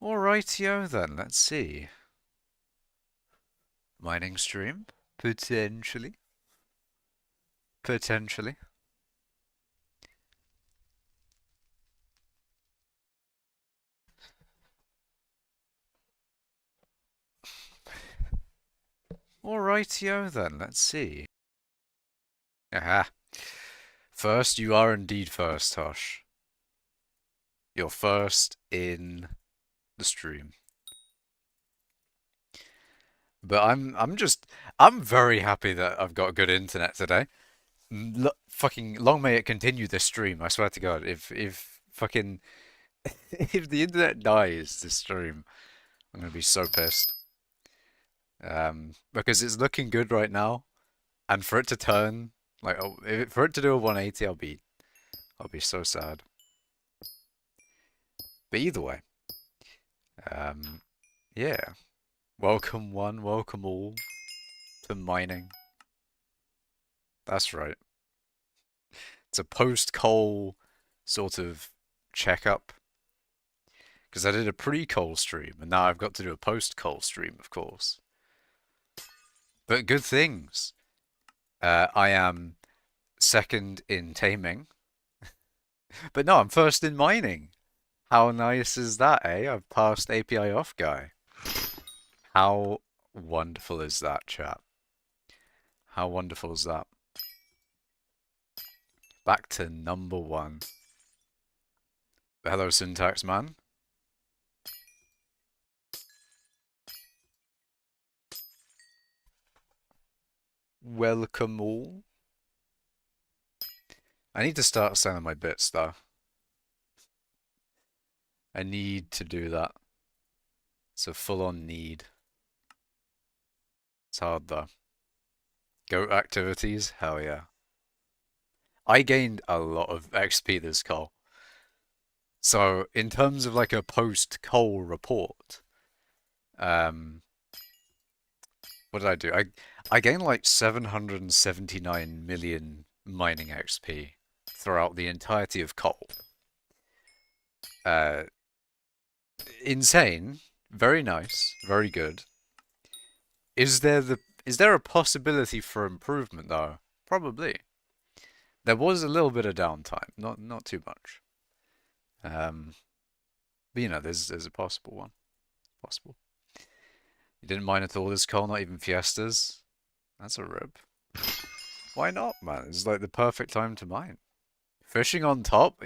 Alrightio then, let's see. Mining stream? Potentially. Potentially. Alrightio then, let's see. Aha. First, you are indeed first, Tosh. You're first in the stream. But I'm very happy that I've got good internet today. Fucking long may it continue this stream, I swear to God. If fucking if the internet dies this stream, I'm gonna be so pissed. Because it's looking good right now, and for it to turn like for it to do a 180, I'll be so sad. But either way, um, yeah. Welcome one, welcome all to mining. That's right. It's a post-coal sort of checkup because I did a pre-coal stream, and now I've got to do a post-coal stream, of course. But good things. I am second in taming, but no, I'm first in mining. How nice is that, eh? I've passed API off guy. How wonderful is that, chat? How wonderful is that? Back to number one. Hello, Syntax Man. Welcome all. I need to start selling my bits, though. I need to do that. It's a full-on need. It's hard, though. Goat activities? Hell yeah. I gained a lot of XP this call. So, in terms of like a post-coal report, um, what did I do? I gained like 779 million mining XP throughout the entirety of coal. Uh, Insane, very nice, very good. Is there a possibility for improvement though? Probably. There was a little bit of downtime, not too much. Um, but you know, there's a possible one. Possible. You didn't mine at all this coal, not even Fiestas. That's a rip. Why not, man? It's like the perfect time to mine. Fishing on top?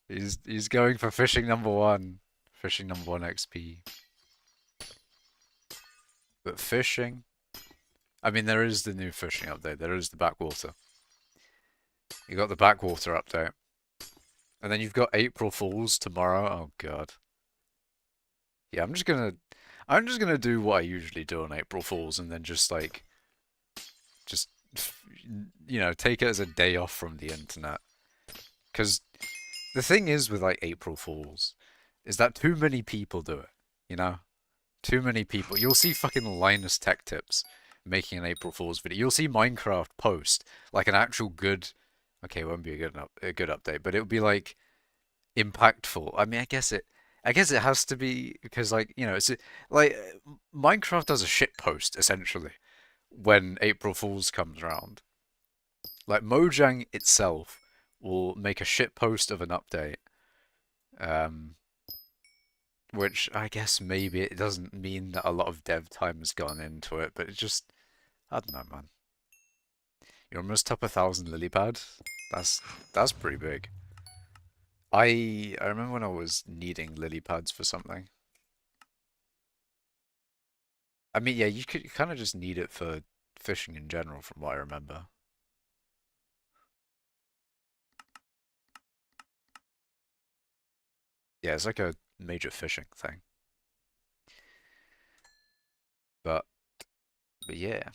He's going for fishing number one. Fishing number one XP. But fishing? I mean, there is the new fishing update. There is the backwater. You got the backwater update. And then you've got April Fools tomorrow. Oh god. Yeah, I'm just gonna do what I usually do on April Fools and then just like just you know, take it as a day off from the internet. Because the thing is with like April Fools is that too many people do it, you know? Too many people. You'll see fucking Linus Tech Tips making an April Fool's video. You'll see Minecraft post like an actual good. Okay, it won't be a good update, but it'll be like impactful. I mean, I guess it has to be because like you know, like Minecraft does a shit post essentially when April Fool's comes around. Like Mojang itself will make a shit post of an update. Um, which I guess maybe it doesn't mean that a lot of dev time has gone into it, but it just, I don't know, man. You're almost top 1,000 lily pad. That's pretty big. I remember when I was needing lily pads for something. I mean, yeah, you could kind of just need it for fishing in general, from what I remember. Yeah, it's like a major fishing thing. But but yeah.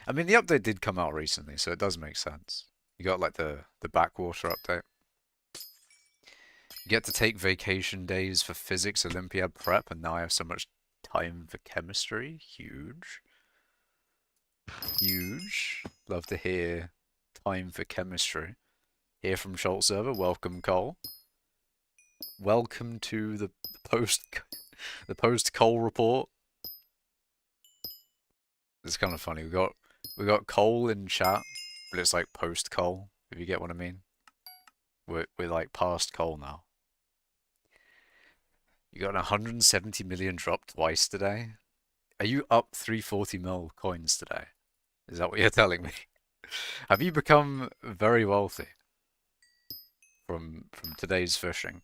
I mean, the update did come out recently, so it does make sense. You got like the backwater update. You get to take vacation days for physics Olympiad prep, and now I have so much time for chemistry. Huge. Huge. Love to hear time for chemistry. Here from Schultz server, welcome Cole. welcome to the post coal report. It's kind of funny. We got coal in chat, but it's like post coal, if you get what I mean. We're like past coal now. You got 170 million dropped twice today. Are you up 340 mil coins today? Is that what you're telling me? Have you become very wealthy from today's fishing?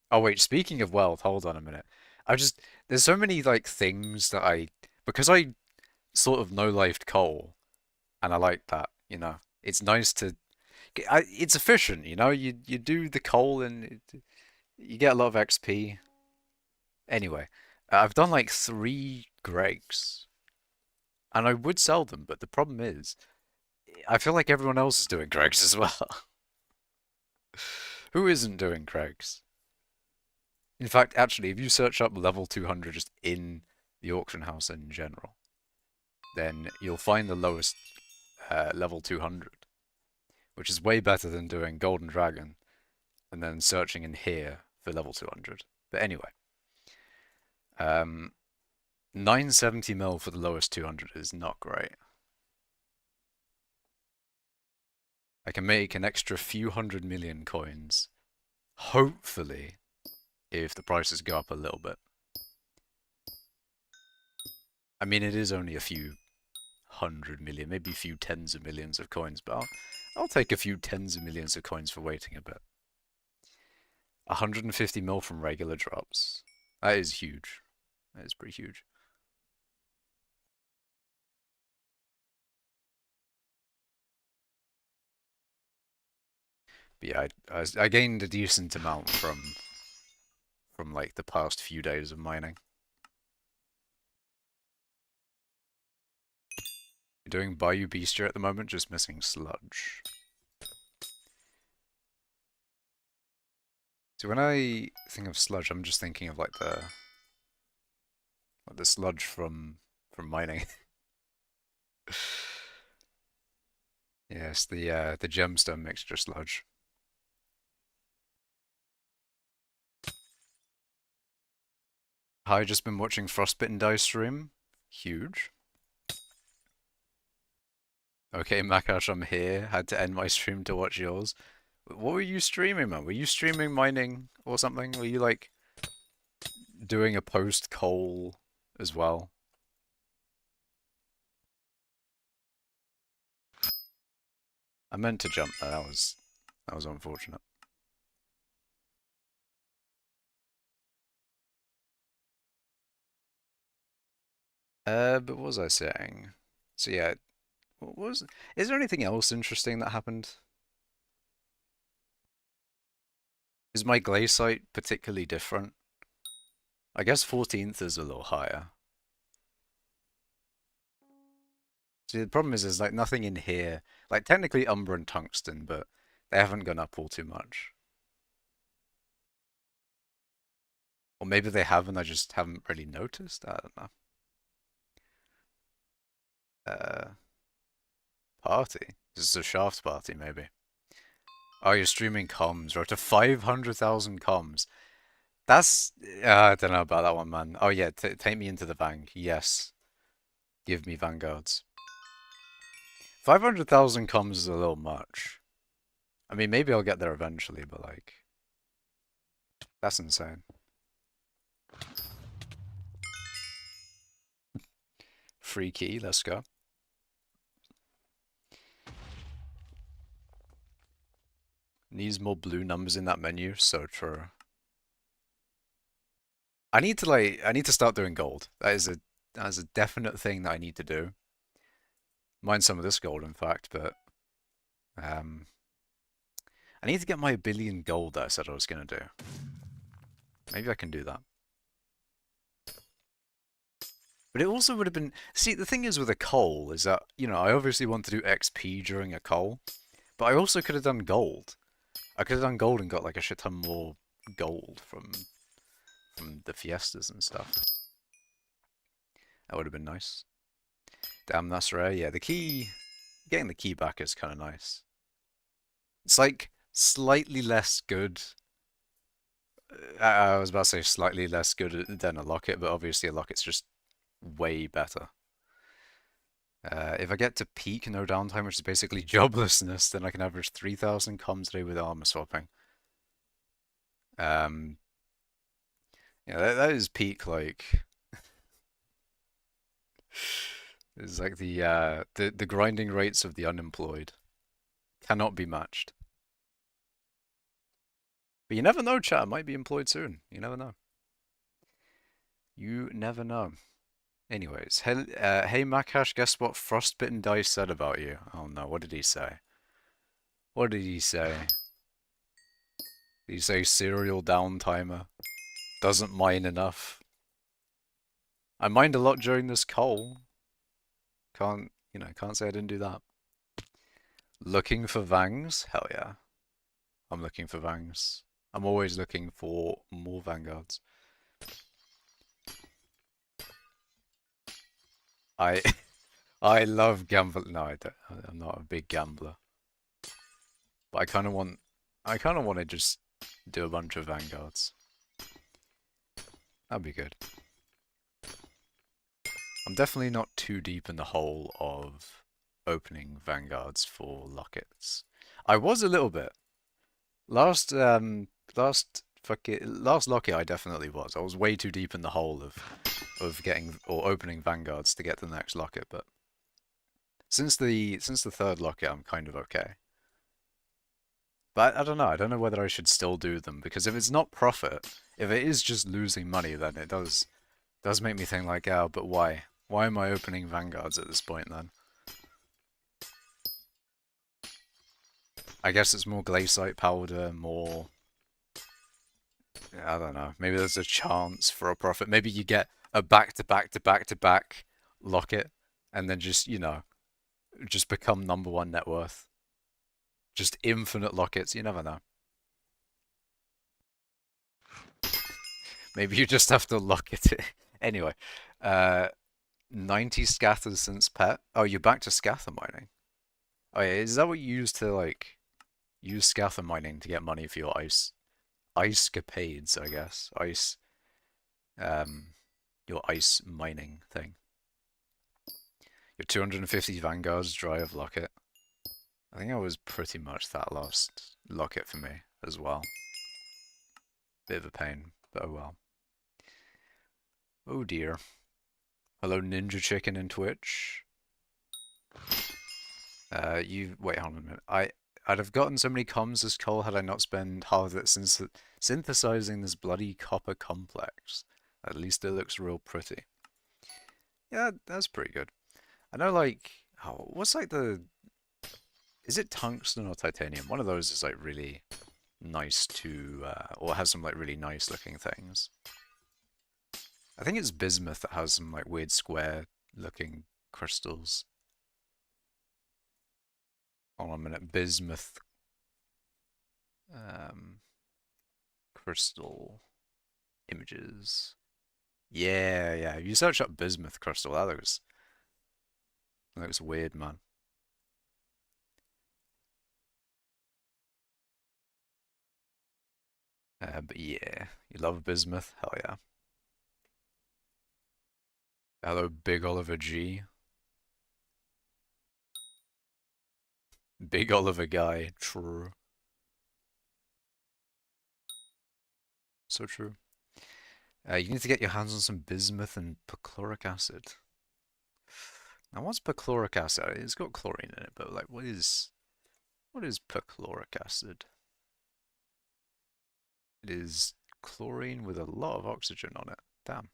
Oh wait, speaking of wealth, hold on a minute. There's so many like things that because I sort of no-lifed coal and I like that, you know. It's nice to it's efficient, you know. You do the coal and you get a lot of XP. Anyway, I've done like 3 Gregs and I would sell them, but the problem is I feel like everyone else is doing Gregs as well. Who isn't doing Gregs? In fact, actually, if you search up level 200 just in the auction house in general, then you'll find the lowest level 200, which is way better than doing Golden Dragon and then searching in here for level 200. But anyway, 970 mil for the lowest 200 is not great. I can make an extra few 100 million coins, hopefully, if the prices go up a little bit. I mean, it is only a few 100 million, maybe a few tens of millions of coins, but I'll take a few tens of millions of coins for waiting a bit. 150 mil from regular drops. That is huge. That is pretty huge. But yeah, I gained a decent amount from like the past few days of mining. You're doing Bayou Bestiary at the moment, just missing sludge. So when I think of sludge, I'm just thinking of like the sludge from mining. Yes, the gemstone mixture sludge. Hi, just been watching Frostbitten Die stream. Huge. Okay, Makash, I'm here. Had to end my stream to watch yours. What were you streaming, man? Were you streaming mining or something? Were you like doing a post-coal as well? I meant to jump there. That was unfortunate. But what was I saying? So yeah, is there anything else interesting that happened? Is my glaciate particularly different? I guess 14th is a little higher. See, the problem is there's like nothing in here. Like technically Umber and Tungsten, but they haven't gone up all too much. Or maybe they have and I just haven't really noticed. I don't know. Party? This is a shaft party, maybe. Oh, you're streaming comms. We're up to 500,000 comms. That's... I don't know about that one, man. Oh yeah, take me into the Vang. Yes. Give me Vanguards. 500,000 comms is a little much. I mean, maybe I'll get there eventually, but like... That's insane. Free key, let's go. Needs more blue numbers in that menu, so true. I need to start doing gold. That is a definite thing that I need to do. Mine some of this gold, in fact, but I need to get my 1 billion gold that I said I was gonna do. Maybe I can do that. But it also would have been... See, the thing is with a coal is that, you know, I obviously want to do XP during a coal, but I also could have done gold. I could have done gold and got like a shit ton more gold from the fiestas and stuff. That would have been nice. Damn, that's rare. Yeah, the key... Getting the key back is kind of nice. It's like slightly less good I was about to say slightly less good than a Locket, but obviously a Locket's just way better. If I get to peak no downtime, which is basically joblessness, then I can average 3,000 comms a day with armor swapping. Um, yeah, that is peak, like, it's like the grinding rates of the unemployed cannot be matched. But you never know, chat. I might be employed soon. You never know. You never know. Anyways, hey Makash, guess what Frostbitten Dice said about you? Oh no, what did he say? What did he say? Did he say serial downtimer? Doesn't mine enough? I mined a lot during this coal. Can't say I didn't do that. Looking for Vangs? Hell yeah. I'm looking for Vangs. I'm always looking for more Vanguards. I I love gambling. No, I'm not a big gambler. But I kind of want to just do a bunch of Vanguards. That'd be good. I'm definitely not too deep in the hole of opening Vanguards for Lockets. I was a little bit. Last Locket I definitely was. I was way too deep in the hole of getting or opening Vanguards to get to the next Locket, but since the third Locket I'm kind of okay. But I don't know. I don't know whether I should still do them because if it's not profit, if it is just losing money, then it does make me think like, oh, but why? Why am I opening Vanguards at this point then? I guess it's more Glaciite powder, more... I don't know. Maybe there's a chance for a profit. Maybe you get a back-to-back-to-back-to-back Locket and then just, just become #1 net worth. Just infinite Lockets. You never know. Maybe you just have to lock it. Anyway, 90 scatters since pet. Oh, you're back to scatter mining. Oh yeah, is that what you use to like use scatter mining to get money for your ice capades, I guess. Um your ice mining thing. Your 250 Vanguards dry of Locket. I think I was pretty much that last Locket for me as well. Bit of a pain, but oh well. Oh dear. Hello Ninja Chicken in Twitch. Wait, hold on a minute. I'd have gotten so many comms as Cole had I not spent half of it since synthesizing this bloody copper complex. At least it looks real pretty. Yeah, that's pretty good. I know, like, what's like is it tungsten or titanium? One of those is like really nice to, or has some like really nice looking things. I think it's bismuth that has some like weird square looking crystals. Hold on a minute, bismuth crystal images. Yeah, yeah. If you search up bismuth crystal, that looks weird, man. But yeah, you love bismuth? Hell yeah. Hello, Big Oliver G. Big Oliver guy. True. So true. You need to get your hands on some bismuth and perchloric acid. Now, what's perchloric acid? It's got chlorine in it, but like, what is perchloric acid? It is chlorine with a lot of oxygen on it. Damn.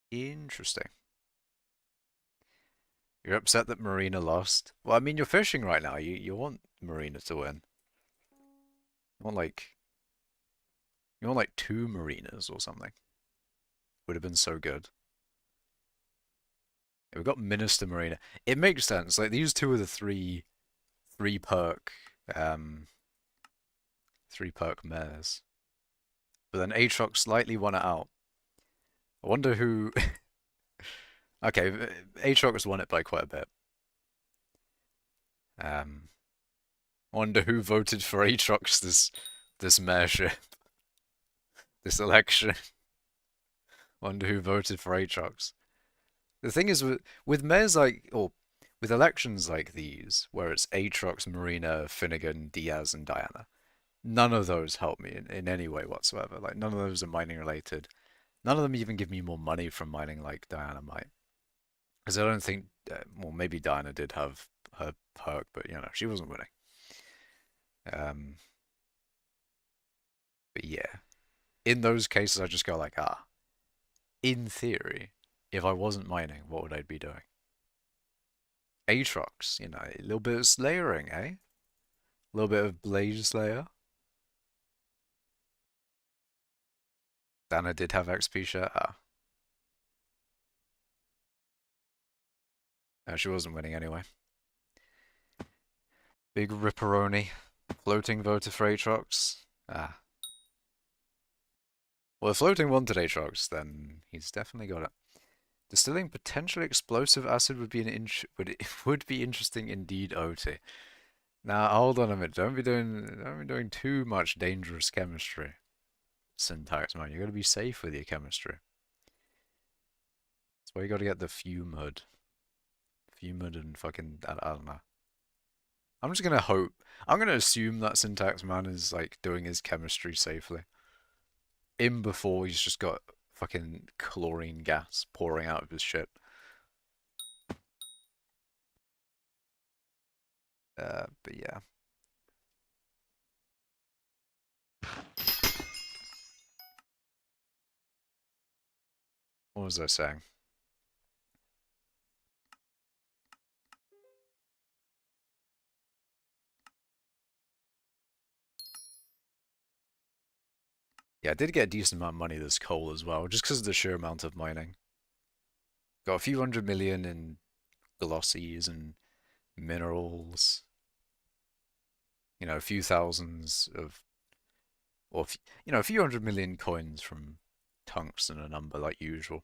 Interesting. You're upset that Marina lost? Well, I mean, you're fishing right now. You want Marina to win. You want like two Marinas or something. Would have been so good. Yeah, we've got Minister Marina. It makes sense. Like these two are the three perk um 3 perk mares. But then Aatrox slightly won it out. I wonder who Okay, Aatrox won it by quite a bit. Um Wonder who voted for Aatrox this mayorship, this election. Wonder who voted for Aatrox. The thing is with mayors like or with elections like these, where it's Aatrox, Marina, Finnegan, Diaz, and Diana, none of those help me in any way whatsoever. Like none of those are mining related. None of them even give me more money from mining like Diana might. Because I don't think, well, maybe Diana did have her perk, but you know, she wasn't winning. Um, but yeah, in those cases, I just go like, ah, in theory, if I wasn't mining, what would I be doing? Aatrox, you know, a little bit of slayering, eh? A little bit of Blaze Slayer. Diana did have XP share. Ah, no, she wasn't winning anyway. Big Ripperoni. Floating voter for Aatrox. Ah. Well, if Floating wanted Aatrox, then he's definitely got it. Distilling potentially explosive acid would be would be interesting indeed, OT. Now hold on a minute. Don't be doing too much dangerous chemistry. Syntax, man. You gotta be safe with your chemistry. That's why you gotta get the fume hood. Fume hood and fucking I don't know. I'm just gonna hope. I'm gonna assume that Syntax Man is like doing his chemistry safely. In before he's just got fucking chlorine gas pouring out of his shit. But yeah. What was I saying? Yeah, I did get a decent amount of money this coal as well, just because of the sheer amount of mining. Got a few 100 million in glossies and minerals. You know, a few thousands of, or you know, a few 100 million coins from tungsten, a number like usual.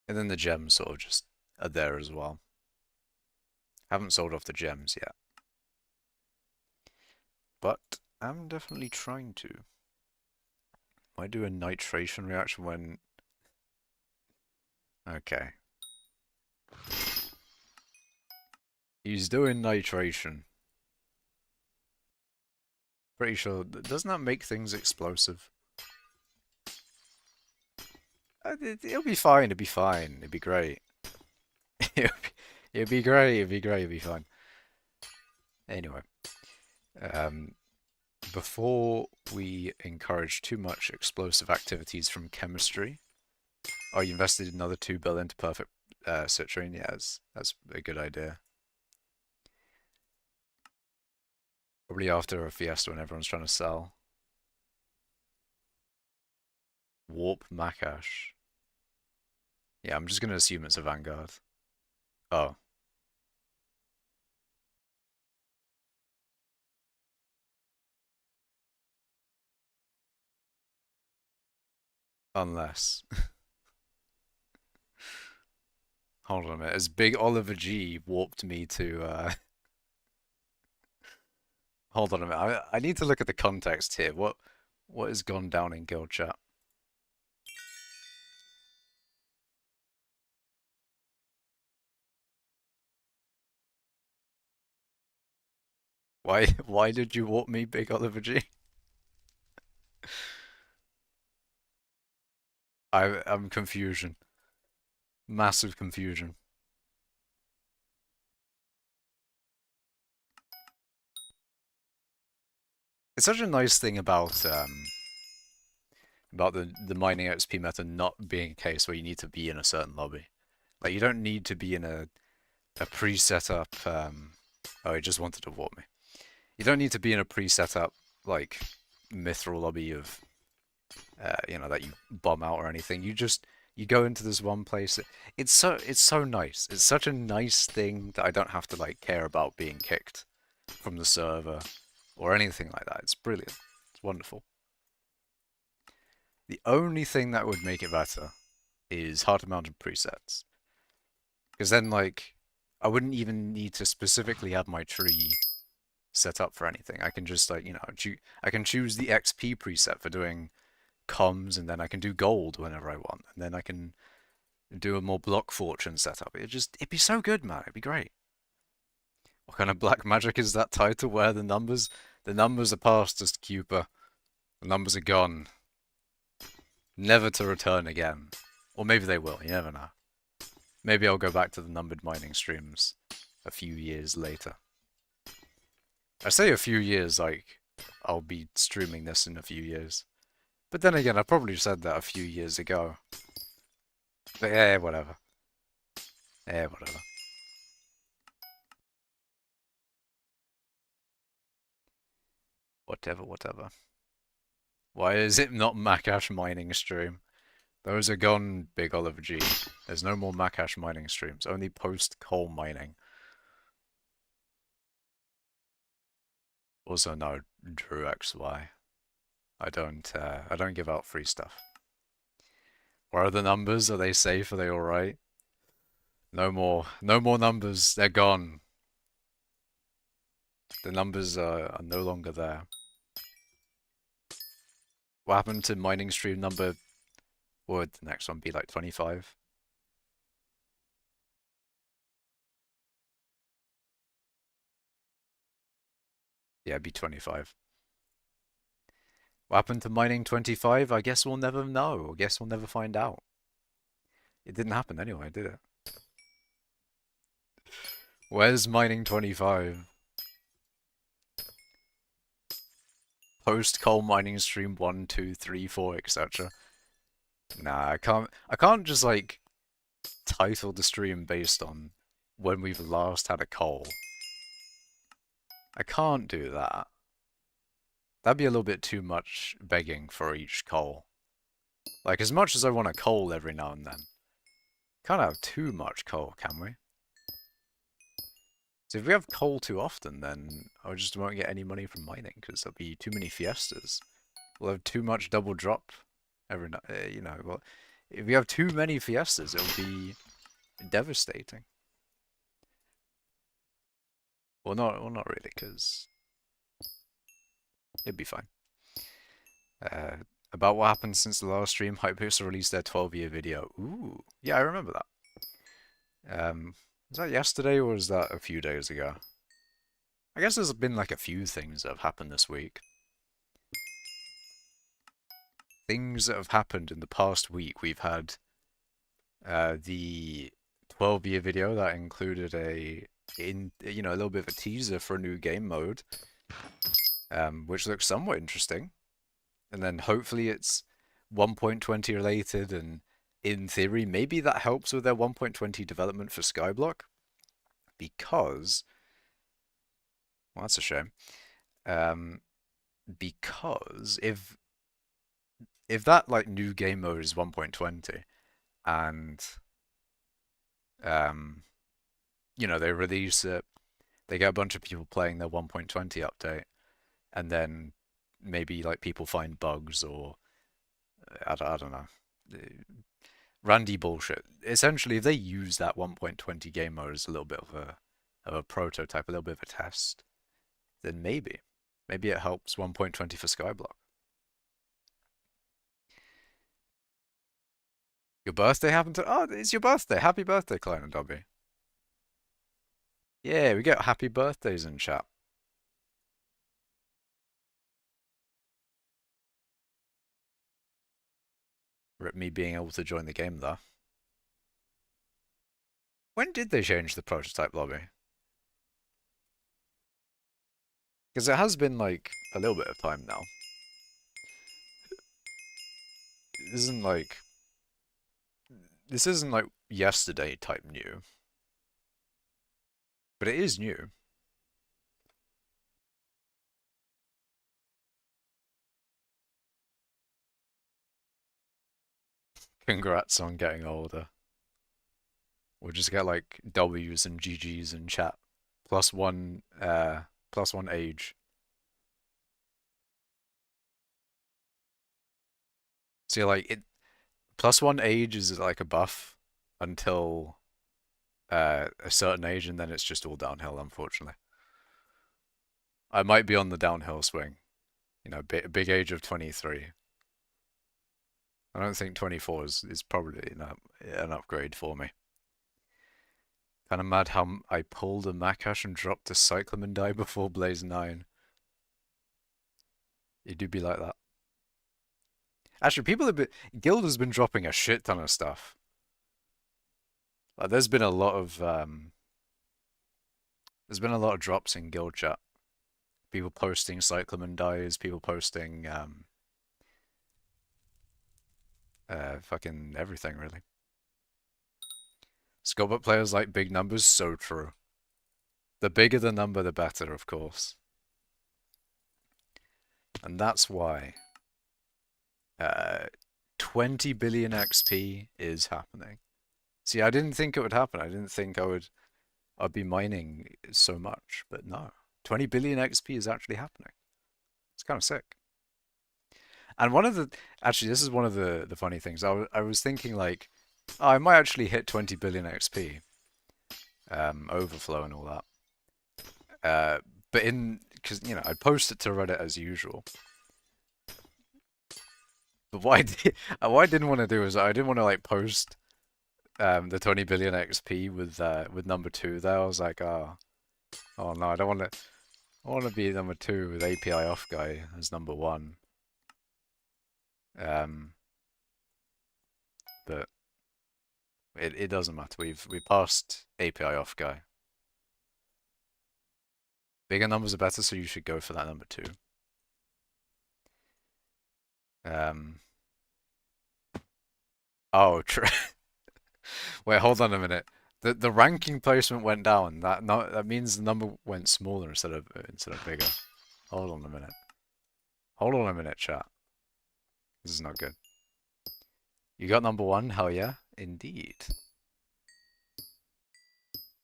And then the gems sort of just are there as well. Haven't sold off the gems yet. But I'm definitely trying to. Might do a nitration reaction when... Okay. He's doing nitration. Pretty sure... Doesn't that make things explosive? It'll be fine, it'll be fine. It'll be great. It'll be great, it'll be great, it'll be fine. Anyway. Before we encourage too much explosive activities from chemistry... Oh, you invested another 2 billion into perfect citrine? Yeah, that's a good idea. Probably after a fiesta when everyone's trying to sell. Warp Makash. Yeah, I'm just gonna assume it's a Vanguard. Oh. Unless. Hold on a minute. As Big Oliver G warped me to Hold on a minute. I need to look at the context here. What has gone down in guild chat? Why did you warp me, Big Oliver G? I'm confusion. Massive confusion. It's such a nice thing about the mining XP method not being a case where you need to be in a certain lobby. Like you don't need to be in a pre-set up oh, he just wanted to warp me. You don't need to be in a pre-set up like mithril lobby of you know, that you bomb out or anything. You go into this one place. It's so nice. It's such a nice thing that I don't have to like care about being kicked from the server or anything like that. It's brilliant. It's wonderful. The only thing that would make it better is Heart of Mountain presets. Because then, like, I wouldn't even need to specifically have my tree set up for anything. I can just like, I can choose the XP preset for doing comms, and then I can do gold whenever I want, and then I can do a more block fortune setup. It'd be so good, man. It'd be great. What kind of black magic is that tied to where the numbers? The numbers are past us, Cooper. The numbers are gone. Never to return again. Or maybe they will, you never know. Maybe I'll go back to the numbered mining streams a few years later. I say a few years, like, I'll be streaming this in a few years. But then again, I probably said that a few years ago. But yeah, whatever. Yeah, whatever. Whatever. Why is it not Makash mining stream? Those are gone, Big Oliver G. There's no more Makash mining streams, only post-coal mining. Also, no, Drew XY. I don't give out free stuff. What are the numbers? Are they safe? Are they alright? No more numbers. They're gone. The numbers are no longer there. What happened to mining stream number? Would the next one be like 25? Yeah, it'd be 25. What happened to mining 25? I guess we'll never know. I guess we'll never find out. It didn't happen anyway, did it? Where's mining 25? Post coal mining stream 1, 2, 3, 4, etc. Nah, I can't just like title the stream based on when we've last had a coal. I can't do that. That'd be a little bit too much begging for each coal. Like, as much as I want a coal every now and then, can't have too much coal, can we? So if we have coal too often, then I just won't get any money from mining, because there'll be too many fiestas. We'll have too much double drop every night, well, if we have too many fiestas, it'll be devastating. Well, not really, because it'd be fine. About what happened since the last stream, Hypixel released their 12-year video. Ooh, yeah, I remember that. Was that yesterday or was that a few days ago? I guess there's been like a few things that have happened this week. Things that have happened in the past week. We've had the 12-year video that included a little bit of a teaser for a new game mode, which looks somewhat interesting. And then hopefully it's 1.20 related, and in theory, maybe that helps with their 1.20 development for Skyblock. Because, well, that's a shame. Because if that like new game mode is 1.20, and they release it, they get a bunch of people playing their 1.20 update, and then maybe like people find bugs or I don't know, randy bullshit. Essentially, if they use that 1.20 game mode as a little bit of a prototype, a little bit of a test, then maybe it helps 1.20 for Skyblock. Your birthday happened to... Oh, it's your birthday. Happy birthday, Klein and Dobby. Yeah, we get happy birthdays in chat. Rip me being able to join the game, though. When did they change the prototype lobby? Because it has been, like, a little bit of time now. This isn't, like, yesterday type new. But it is new. Congrats on getting older. We'll just get, like, W's and GG's in chat. +1 age. So like +1 age is like a buff until a certain age, and then it's just all downhill, unfortunately. I might be on the downhill swing. You know, big age of 23. I don't think 24 is probably an upgrade for me. Kind of mad how I pulled a Makash and dropped a Cyclamen die before Blaze 9. You do be like that. Actually, Guild has been dropping a shit ton of stuff. Like, there's been a lot of drops in Guild chat. People posting Cyclamen dies, people posting fucking everything really. Skullbutt players like big numbers, so true. The bigger the number, the better, of course. And that's why 20 billion XP is happening. See, I didn't think it would happen. I didn't think I'd be mining so much, but no. 20 billion XP is actually happening. It's kind of sick. And actually, this is one of the funny things. I was thinking like, oh, I might actually hit 20 billion XP, overflow and all that. But because I'd post it to Reddit as usual. But what I didn't want to do is I didn't want to like post the 20 billion XP with number 2 there. I was like, oh no, I don't want to. I want to be number 2 with API off guy as number 1. But it doesn't matter. We passed API off guy. Bigger numbers are better, so you should go for that number 2. Oh, true. Wait, hold on a minute. The ranking placement went down. That means the number went smaller instead of bigger. Hold on a minute. Hold on a minute, chat. This is not good. You got number 1? Hell yeah, indeed.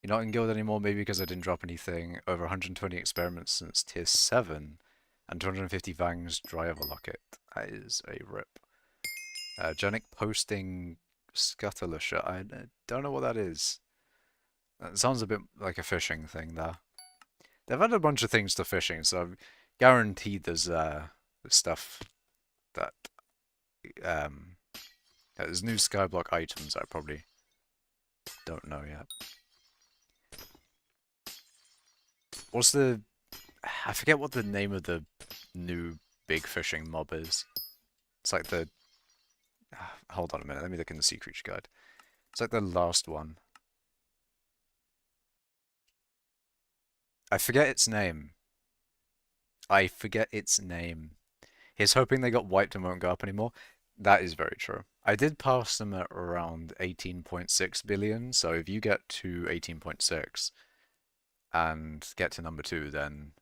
You're not in guild anymore, maybe because I didn't drop anything. Over 120 experiments since tier 7, and 250 Vangs driver locket. That is a rip. Genic posting Scuttler. I don't know what that is. That sounds a bit like a fishing thing there. They've added a bunch of things to fishing, so I'm guaranteed there's stuff that there's new skyblock items I probably don't know yet. I forget what the name of the new big fishing mob is. It's like the hold on a minute, let me look in the Sea Creature Guide. It's like the last one. I forget its name. He's hoping they got wiped and won't go up anymore. That is very true. I did pass them at around 18.6 billion, so if you get to 18.6 and get to number 2, then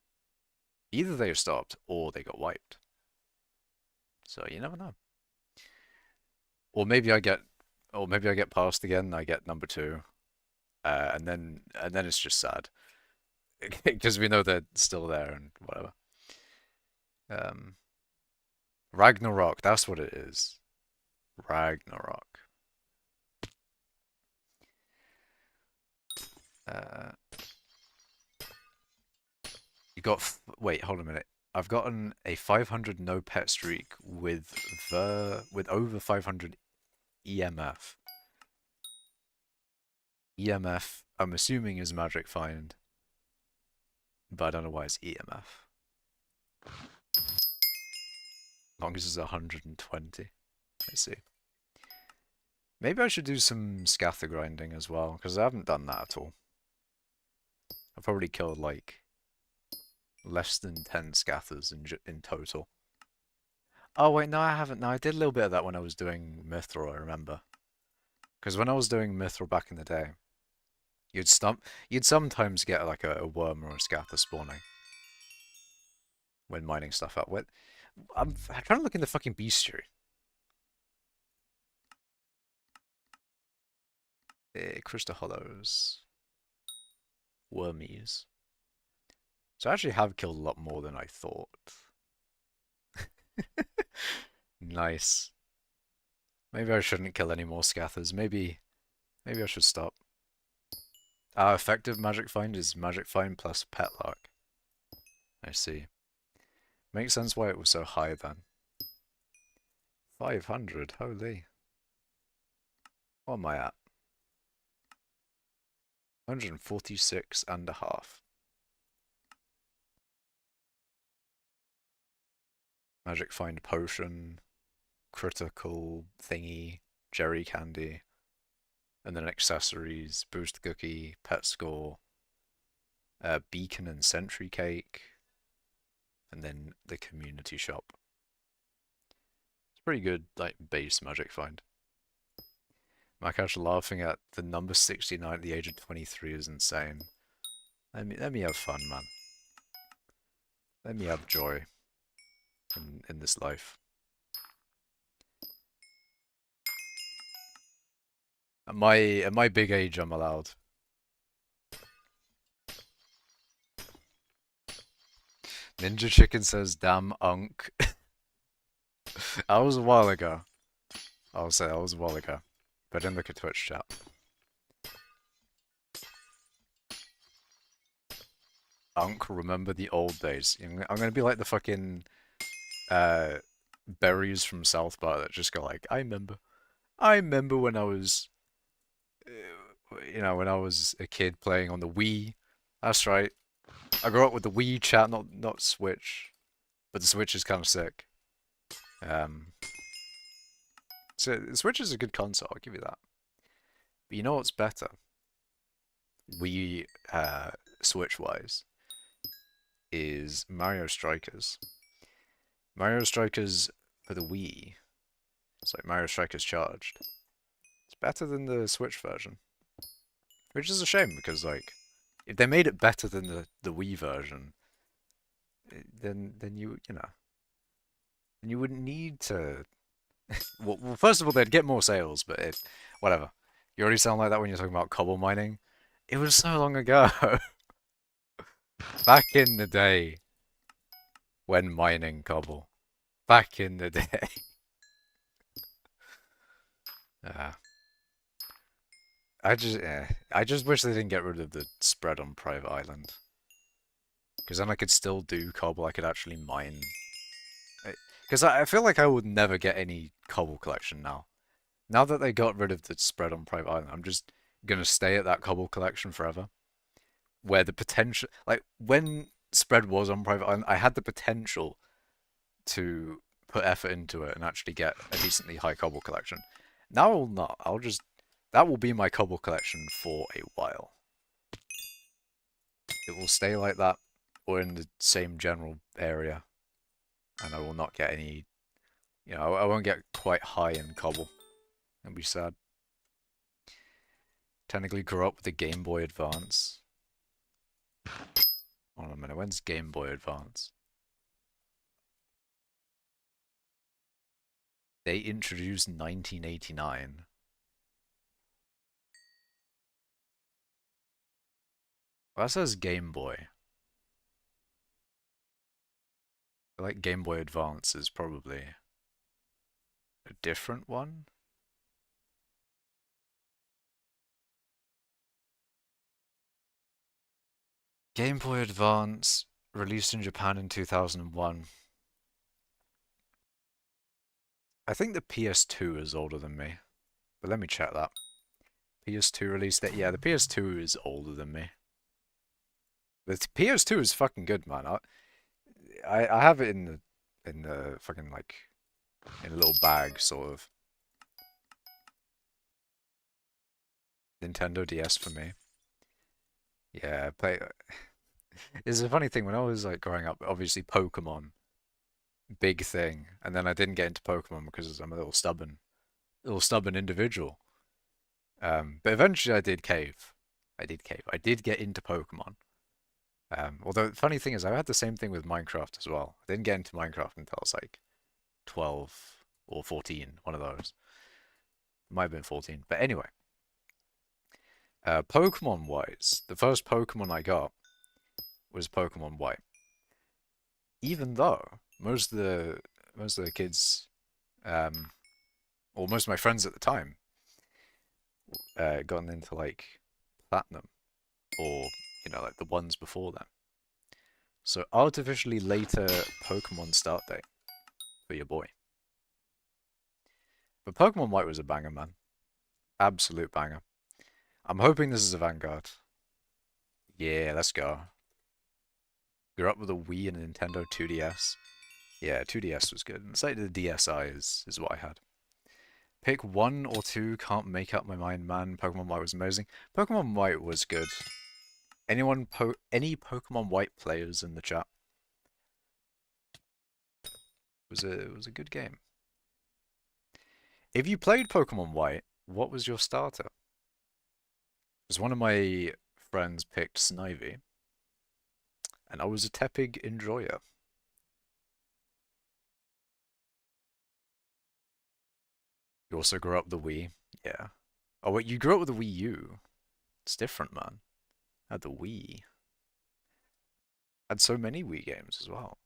either they stopped or they got wiped. So you never know. Or maybe I get passed again and I get number 2. And then it's just sad. Because we know they're still there and whatever. Ragnarok, that's what it is. Ragnarok. You got wait, hold a minute. I've gotten a 500 no pet streak with over 500 EMF. EMF, I'm assuming is Magic Find, but I don't know why it's EMF. Long as it's 120. Let's see. Maybe I should do some scatter grinding as well, because I haven't done that at all. I've probably killed like less than 10 scatters in total. Oh wait, no I haven't. No, I did a little bit of that when I was doing Mithril, I remember. Because when I was doing Mithril back in the day, you'd sometimes get like a worm or a scatter spawning when mining stuff up. I'm trying to look in the fucking bestiary. Crystal Hollows. Wormies. So I actually have killed a lot more than I thought. Nice. Maybe I shouldn't kill any more scathers. Maybe I should stop. Our effective magic find is magic find plus petlark. I see. Makes sense why it was so high then. 500, holy. What am I at? 146 and a half. Magic find potion, critical thingy, jerry candy, and then accessories, boost cookie, pet score, beacon and sentry cake, and then the community shop. It's pretty good, like, base magic find. Makash laughing at the number 69 at the age of 23 is insane. Let me have fun, man. Let me have joy in this life. At my big age, I'm allowed. Ninja Chicken says, "Damn unk." That was a while ago. I'll say that was a while ago. But didn't look at Twitch chat. Unk, remember the old days. I'm gonna be like the fucking berries from South Park that just go like, I remember when I was, when I was a kid playing on the Wii. That's right. I grew up with the Wii chat, not Switch, but the Switch is kind of sick. So the Switch is a good console, I'll give you that. But you know what's better? Wii, Switch-wise, is Mario Strikers. Mario Strikers for the Wii, it's like Mario Strikers Charged. It's better than the Switch version. Which is a shame, because, like, if they made it better than the Wii version, then you wouldn't need to... well, first of all, they'd get more sales, but whatever. You already sound like that when you're talking about cobble mining. It was so long ago. Back in the day when mining cobble. Back in the day. I just wish they didn't get rid of the spread on Private Island. Because then I could still do cobble, I could actually mine. Because I feel like I would never get any cobble collection now. Now that they got rid of the spread on Private Island, I'm just gonna stay at that cobble collection forever. Where the potential, like, when spread was on Private Island, I had the potential to put effort into it and actually get a decently high cobble collection. Now I will not. That will be my cobble collection for a while. It will stay like that, or in the same general area, and I will not get any, I won't get quite high in cobble. It'll be sad. Technically grew up with the Game Boy Advance. Hold on a minute, when's Game Boy Advance? They introduced 1989. Well, that says Game Boy. I like Game Boy Advance is probably a different one. Game Boy Advance, released in Japan in 2001. I think the PS2 is older than me, but let me check that. PS2 released it. Yeah, the PS2 is older than me. The PS2 is fucking good, man. I have it in the fucking, like, in a little bag, sort of. Nintendo DS for me. Yeah, play. It's a funny thing, when I was, like, growing up, obviously Pokemon, big thing, and then I didn't get into Pokemon because I'm a little stubborn individual. But eventually I did cave. I did get into Pokemon. Although the funny thing is, I had the same thing with Minecraft as well. I didn't get into Minecraft until I was like 12 or 14, one of those. Might have been 14. But anyway, Pokemon-wise, the first Pokemon I got was Pokemon White. Even though most of the kids, or most of my friends at the time, gotten into, like, Platinum. or like the ones before them. So artificially later Pokemon start date for your boy. But Pokemon White was a banger, man. Absolute banger. I'm hoping this is a Vanguard. Yeah, let's go. You're up with a Wii and a Nintendo 2DS. Yeah, 2DS was good. It's like the DSi is what I had. Pick 1 or 2, can't make up my mind, man. Pokemon White was amazing. Pokemon White was good. Any Pokemon White players in the chat? It was a good game. If you played Pokemon White, what was your starter? Because one of my friends picked Snivy, and I was a Tepig enjoyer. You also grew up with the Wii, yeah. Oh wait, you grew up with the Wii U. It's different, man. I had the Wii. Had so many Wii games as well.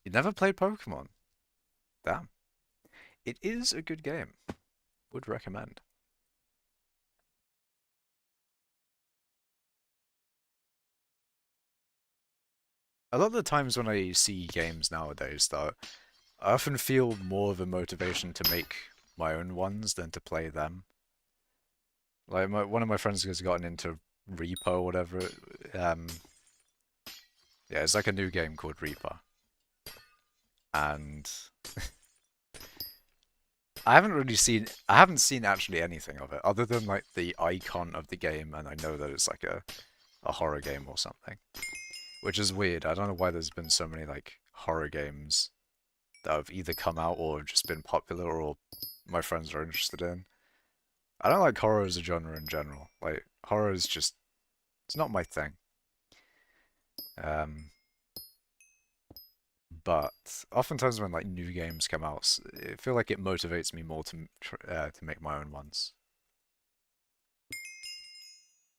You never played Pokemon? Damn. It is a good game. Would recommend. A lot of the times when I see games nowadays, though, I often feel more of a motivation to make my own ones than to play them. Like one of my friends has gotten into Reaper or whatever. Yeah, it's like a new game called Reaper, and I haven't seen actually anything of it other than like the icon of the game, and I know that it's like a horror game or something, which is weird. I don't know why there's been so many like horror games that have either come out or just been popular or my friends are interested in. I don't like horror as a genre in general. Like horror is just it's not my thing. Um, but oftentimes when like new games come out, I feel like it motivates me more to make my own ones,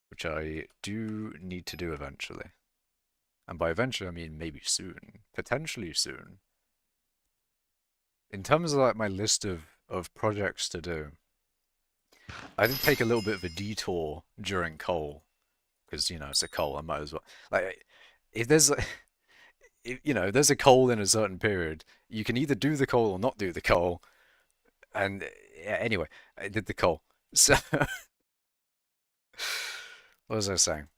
which I do need to do eventually. And by eventually, I mean maybe soon, potentially soon. In terms of like my list of projects to do, I did take a little bit of a detour during Cole, because it's a Cole. I might as well like if there's if there's a Cole in a certain period, you can either do the Cole or not do the Cole. And yeah, anyway, I did the Cole. So what was I saying?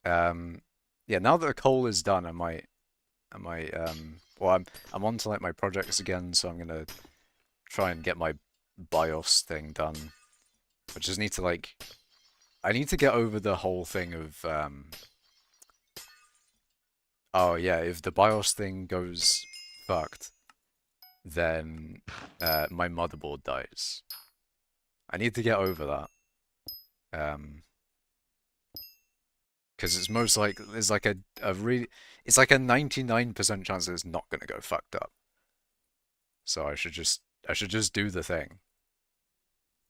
Um, yeah, now that the Cole is done, well, I'm on to like my projects again, so I'm gonna try and get my BIOS thing done. I just need to I need to get over the whole thing of oh yeah, if the BIOS thing goes fucked, then my motherboard dies. I need to get over that. Because it's most like there's like a really it's like a 99% chance that it's not gonna go fucked up. So I should just do the thing.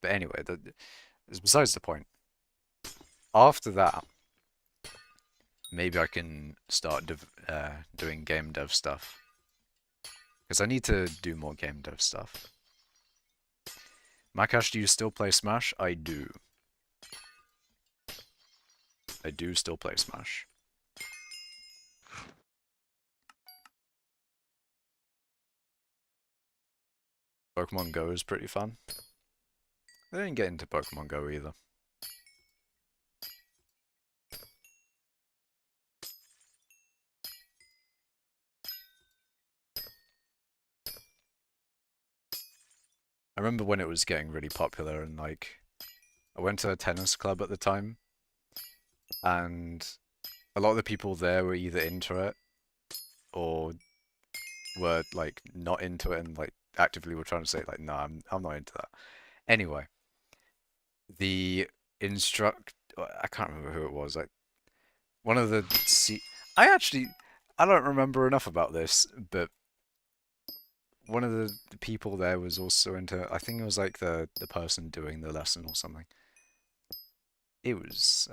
But anyway, it's besides the point. After that, maybe I can start doing game dev stuff. Because I need to do more game dev stuff. Makash, do you still play Smash? I do. I do still play Smash. Pokemon Go is pretty fun. I didn't get into Pokemon Go either. I remember when it was getting really popular and like I went to a tennis club at the time and a lot of the people there were either into it or were like not into it and like actively were trying to say like no, I'm not into that. Anyway, the instruct I can't remember who it was, like one of the I don't remember enough about this, but one of the people there was also into I think it was like the person doing the lesson or something. It was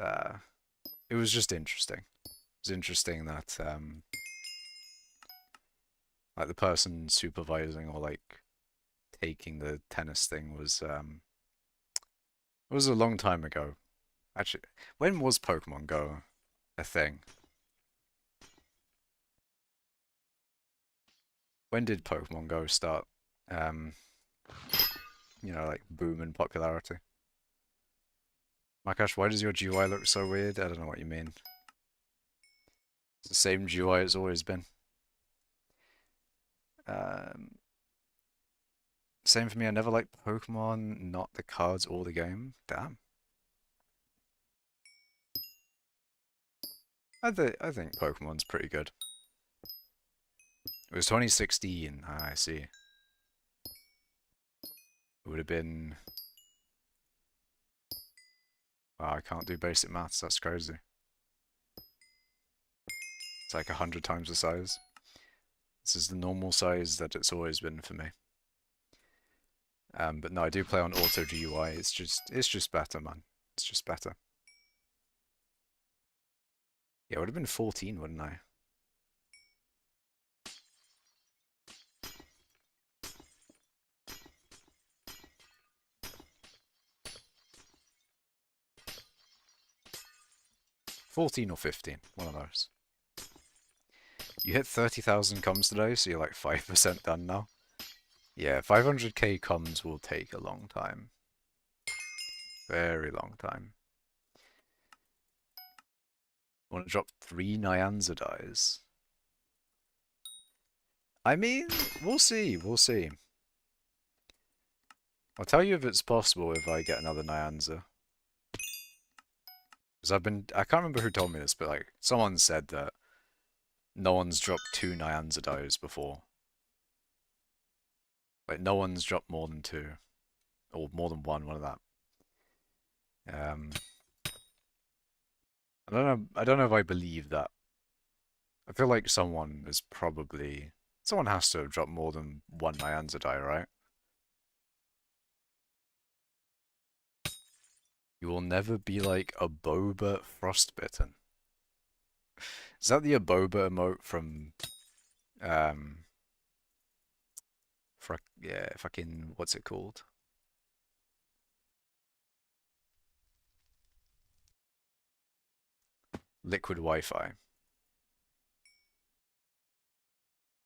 it was just interesting. It was interesting that like the person supervising or like taking the tennis thing was It was a long time ago. Actually, when was Pokemon Go a thing? When did Pokemon Go start, um, like boom in popularity? My gosh, why does your GUI look so weird? I don't know what you mean. It's the same GUI it's always been. Um, Same for me, I never liked Pokemon, not the cards or the game. Damn. I think Pokemon's pretty good. It was 2016. Ah, I see. It would have been. Wow, I can't do basic maths. That's crazy. It's like 100 times the size. This is the normal size that it's always been for me. But no, I do play on Auto GUI. It's just better, man. It's just better. Yeah, it would have been 14, wouldn't I? $14 or 15, one of those. You hit 30,000 comms today, so you're like 5% done now. Yeah, 500k comms will take a long time. Very long time. Want to drop 3 Nyanza dies? I mean, we'll see, we'll see. I'll tell you if it's possible if I get another Nyanza. Because I can't remember who told me this, but like, someone said that no one's dropped 2 Nyanza dies before. Like, no one's dropped more than 2. Or more than one of that. I don't know if I believe that. I feel like someone has to have dropped more than 1 Nyanza die, right? You will never be like a Boba Frostbitten. Is that the Aboba emote from yeah, fucking what's it called? Liquid Wi-Fi.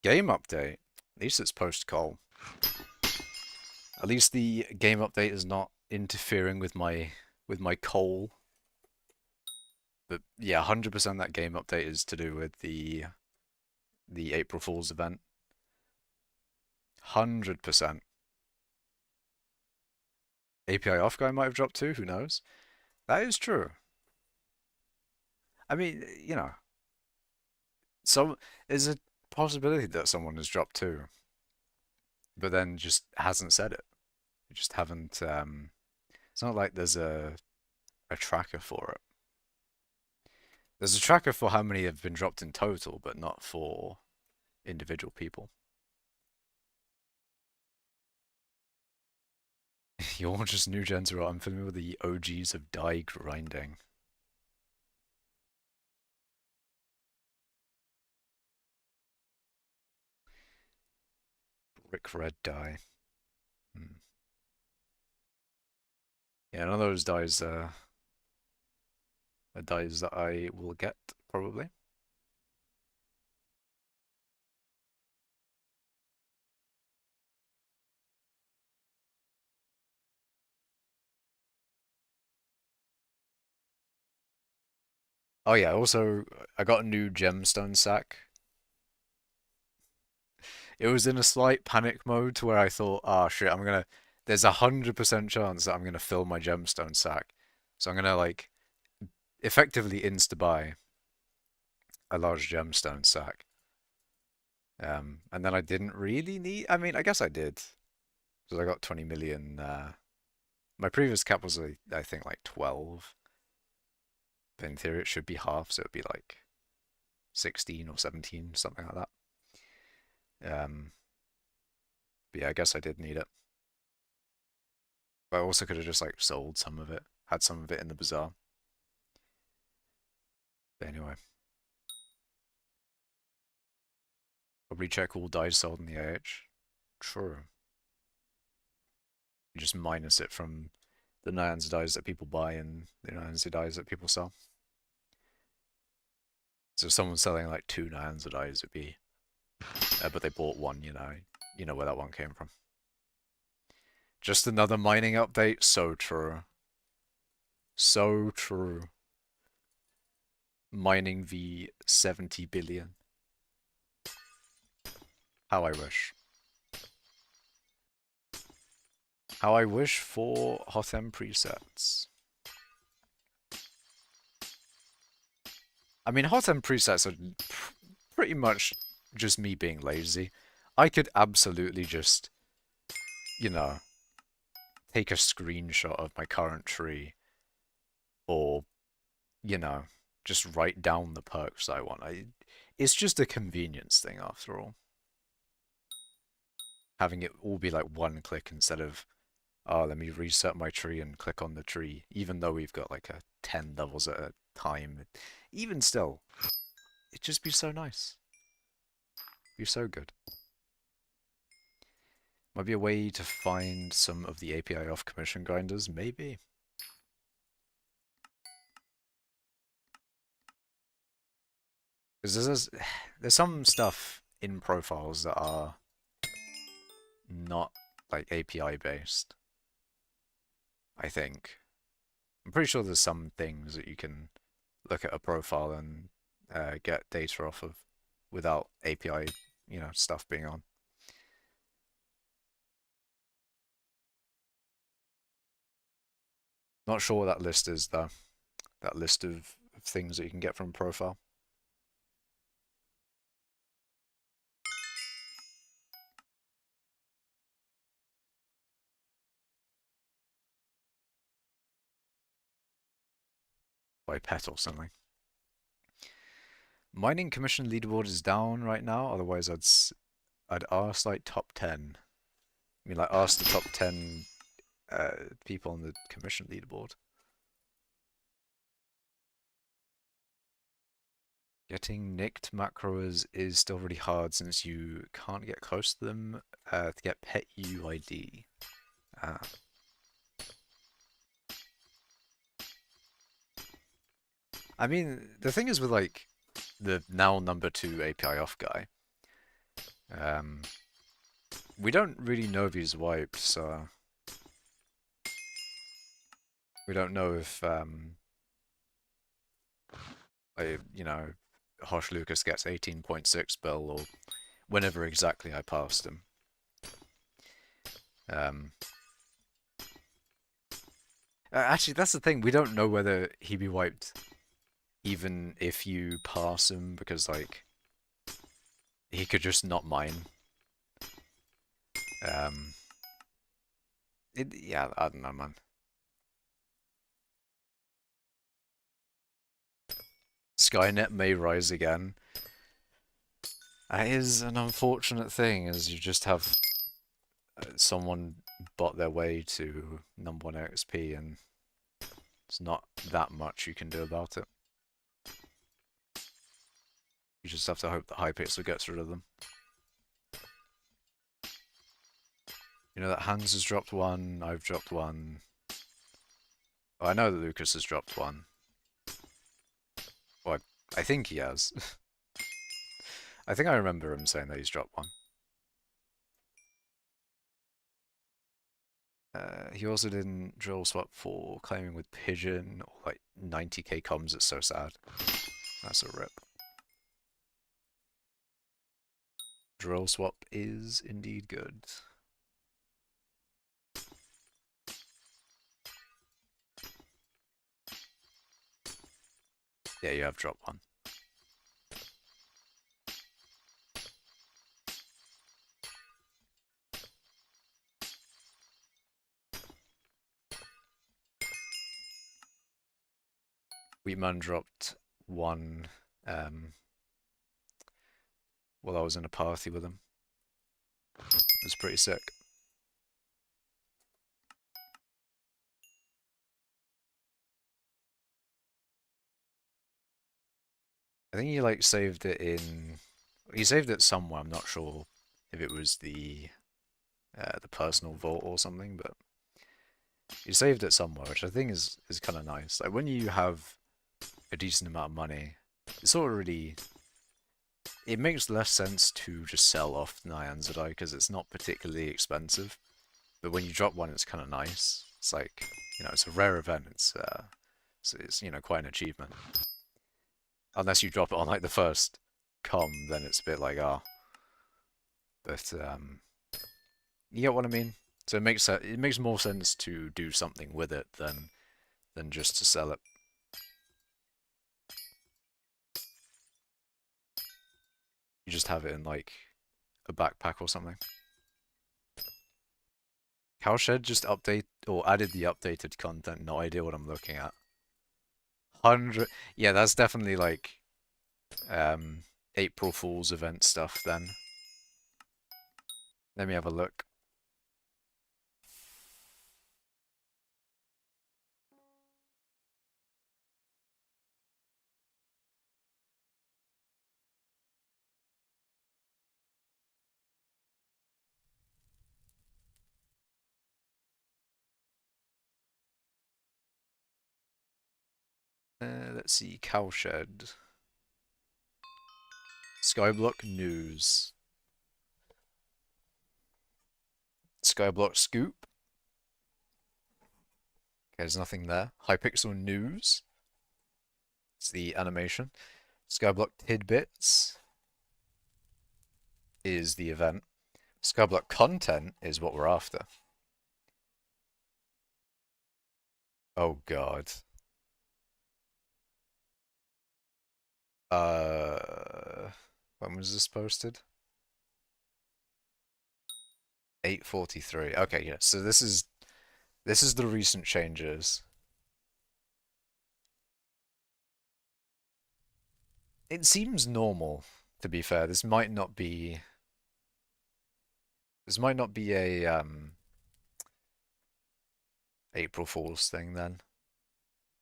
Game update. At least it's post-call. At least the game update is not interfering with my call. But yeah, 100% that game update is to do with the April Fool's event. 100%. API off guy might have dropped too, who knows? That is true. I mean, there's a possibility that someone has dropped too, but then just hasn't said it. You just haven't. It's not like there's a tracker for it. There's a tracker for how many have been dropped in total, but not for individual people. You're just new gen to I'm familiar with the OGs of die grinding. Brick red die. Hmm. Yeah, none of those dies are dies that I will get, probably. Oh yeah, also I got a new gemstone sack. It was in a slight panic mode to where I thought, ah shit, there's 100% chance that I'm gonna fill my gemstone sack. So I'm gonna like effectively insta buy a large gemstone sack. And then I didn't really need, I mean, I guess I did. Because I got 20 million, my previous cap was, I think, like 12. But in theory, it should be half, so it'd be like 16 or 17, something like that. But yeah, I guess I did need it. But I also could have just like sold some of it, had some of it in the bazaar. But anyway. Probably check all dice sold in the AH. True. You just minus it from the Nyanza dyes that people buy and the Nyanza dyes that people sell. So if someone's selling like 2 Nyanza dyes, it'd be, but they bought one, you know where that one came from. Just another mining update. So true. So true. Mining v 70 billion. How I wish. How I wish for HotM presets. I mean, HotM presets are pretty much just me being lazy. I could absolutely just, you know, take a screenshot of my current tree or, you know, just write down the perks I want. It's just a convenience thing after all. Having it all be like one click instead of, oh, let me reset my tree and click on the tree, even though we've got like 10 levels at a time. Even still, it'd just be so nice. Be so good. Might be a way to find some of the API off commission grinders, maybe. Because there's some stuff in profiles that are not like API based, I think. I'm pretty sure there's some things that you can look at a profile and get data off of without API, stuff being on. Not sure what that list is though. That list of things that you can get from profile. By pet or something. Mining commission leaderboard is down right now. Otherwise, I'd ask like top 10. I mean, like ask the top 10 people on the commission leaderboard. Getting nicked macros is still really hard since you can't get close to them to get pet UID. I mean, the thing is with like the now number 2 API off guy, we don't really know if he's wiped, so we don't know if Hosh Lucas gets 18.6 bill or whenever exactly I passed him. Actually, that's the thing. We don't know whether he be wiped even if you pass him, because like he could just not mine. Yeah, I don't know, man. Skynet may rise again. That is an unfortunate thing, as you just have someone bot their way to number 1 XP, and it's not that much you can do about it. You just have to hope that Hypixel gets rid of them. You know that Hans has dropped one, I've dropped one. Oh, I know that Lucas has dropped one. Well, I think he has. I think I remember him saying that he's dropped one. He also didn't drill swap for claiming with Pigeon, or like 90k comms, it's so sad. That's a rip. Drill swap is indeed good. Yeah, you have dropped one. Wheatman dropped one while I was in a party with him. It was pretty sick. I think he like saved it in. He saved it somewhere. I'm not sure if it was the personal vault or something, but You saved it somewhere, which I think is kind of nice. Like when you have a decent amount of money, it's already it makes less sense to just sell off Nyanzadai because it's not particularly expensive. But when you drop one, it's kind of nice. It's like, it's a rare event. It's quite an achievement. Unless you drop it on like the first com, then it's a bit like But you get what I mean. So it makes more sense to do something with it than just to sell it. You just have it in like a backpack or something. Cowshed just added the updated content. No idea what I'm looking at. 100. Yeah, that's definitely like April Fool's event stuff then. Let me have a look. Let's see, Cowshed. Skyblock News. Skyblock Scoop. Okay, there's nothing there. Hypixel News. It's the animation. Skyblock Tidbits is the event. Skyblock Content is what we're after. Oh god. When was this posted? 8:43. Okay, yeah. So this is the recent changes. It seems normal, to be fair. This might not be a April Fool's thing then.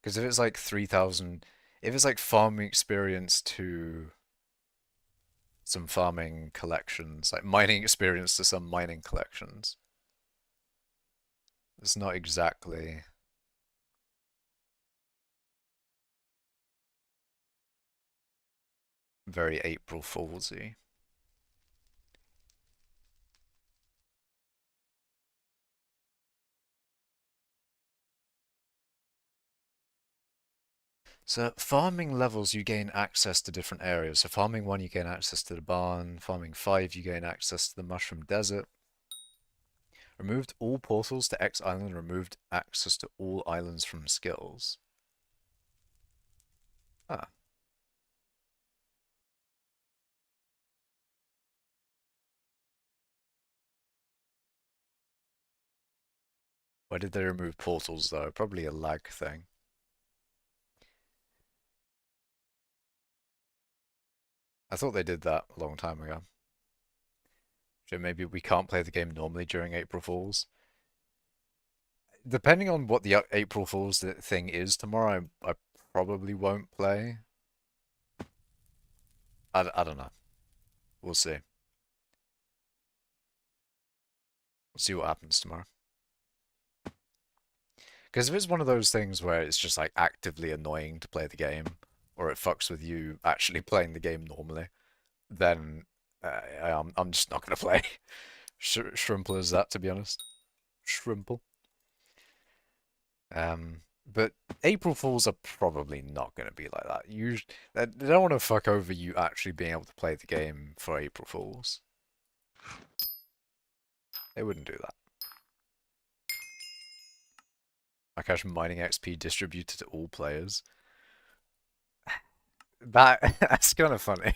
Because if it's like 3,000, if it's like farming experience to some farming collections, like mining experience to some mining collections, it's not exactly very April Foolsy. So farming levels, you gain access to different areas. So farming 1, you gain access to the barn. Farming 5, you gain access to the Mushroom Desert. Removed all portals to X Island. Removed access to all islands from skills. Ah. Why did they remove portals though? Probably a lag thing. I thought they did that a long time ago. So maybe we can't play the game normally during April Fools. Depending on what the April Fools thing is tomorrow, I probably won't play. I don't know. We'll see. We'll see what happens tomorrow. Because if it's one of those things where it's just like actively annoying to play the game, or it fucks with you actually playing the game normally, then I'm just not gonna play. Shrimple is that, to be honest. Shrimple. But April Fools are probably not going to be like that. They don't want to fuck over you actually being able to play the game for April Fools. They wouldn't do that. Akash mining XP distributed to all players. That's kind of funny.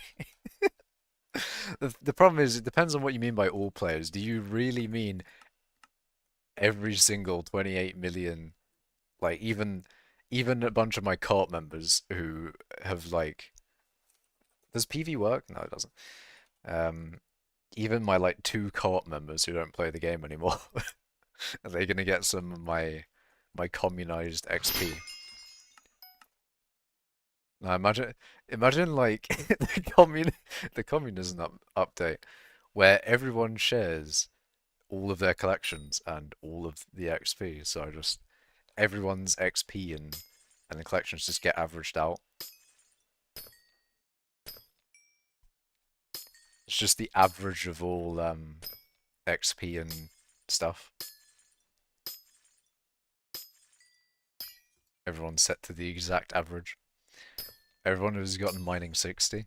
The problem is, it depends on what you mean by all players. Do you really mean every single 28 million, like even a bunch of my co-op members who have like, does PV work? No, it doesn't. Even my like 2 co-op members who don't play the game anymore, are they gonna get some of my communized XP? Now imagine like the communism update where everyone shares all of their collections and all of the XP. So just everyone's XP and the collections just get averaged out. It's just the average of all XP and stuff. Everyone's set to the exact average. Everyone who's gotten mining 60.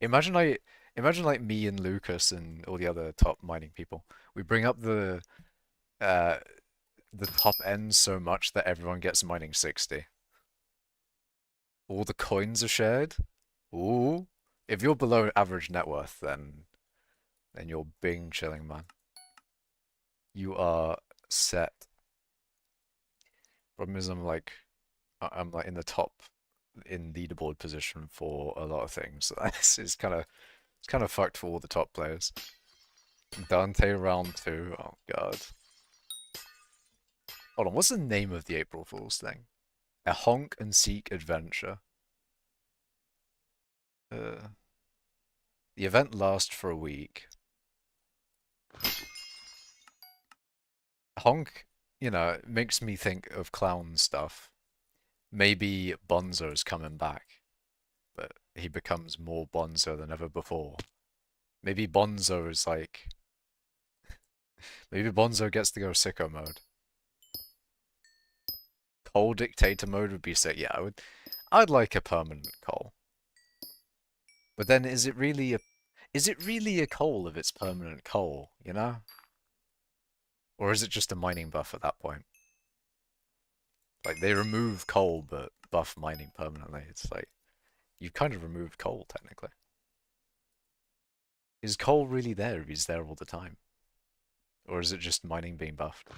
Imagine like me and Lucas and all the other top mining people. We bring up the top end so much that everyone gets mining 60. All the coins are shared. Ooh. If you're below average net worth, then you're bing chilling, man. You are set. Problem is I'm like in the top in leaderboard position for a lot of things. So it's kind of fucked for all the top players. Dante round 2. Oh god. Hold on, what's the name of the April Fool's thing? A honk and seek adventure. The event lasts for a week. Honk, you know, makes me think of clown stuff. Maybe Bonzo's coming back, but he becomes more Bonzo than ever before. Maybe Bonzo is like... Maybe Bonzo gets to go sicko mode. Coal dictator mode would be sick. Yeah, I'd like a permanent coal. But then is it really a coal if it's permanent coal, you know? Or is it just a mining buff at that point? Like they remove coal but buff mining permanently. It's like you've kind of removed coal technically. Is coal really there if he's there all the time? Or is it just mining being buffed?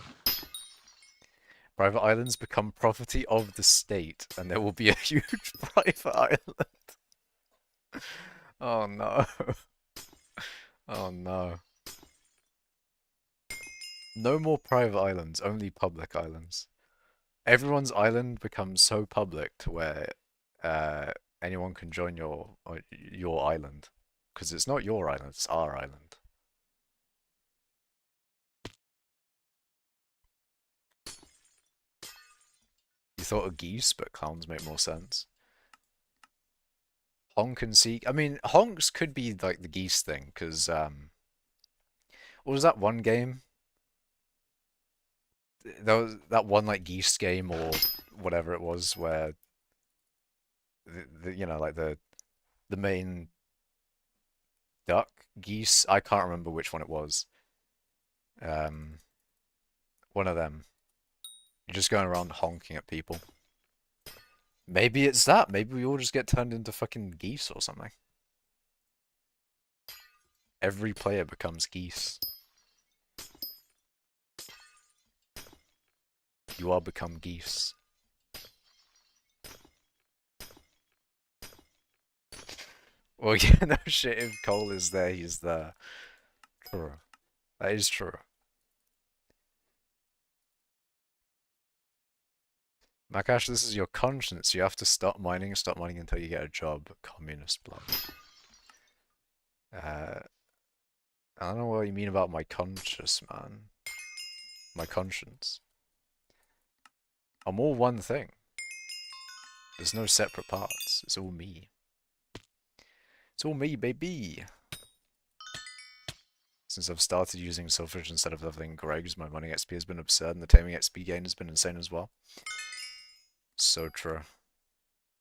Private islands become property of the state, and there will be a huge private island. Oh no. Oh no. No more private islands, only public islands. Everyone's island becomes so public to where anyone can join your island. Because it's not your island, it's our island. You thought of geese, but clowns make more sense. Honk and seek. I mean, honks could be like the geese thing, because what was that one game? There was that one like geese game or whatever it was where you know like the main duck geese. I can't remember which one it was. Um, one of them. You're just going around honking at people. Maybe it's that. Maybe we all just get turned into fucking geese or something. Every player becomes geese. You all become geese. Well, yeah, no shit. If Cole is there, he's there. True. That is true. Makash, this is your conscience. You have to stop mining until you get a job. Communist blood. I don't know what you mean about my conscience, man. My conscience. I'm all one thing. There's no separate parts. It's all me. It's all me, baby. Since I've started using Silverfish instead of leveling Greg's, my mining XP has been absurd and the taming XP gain has been insane as well. So true.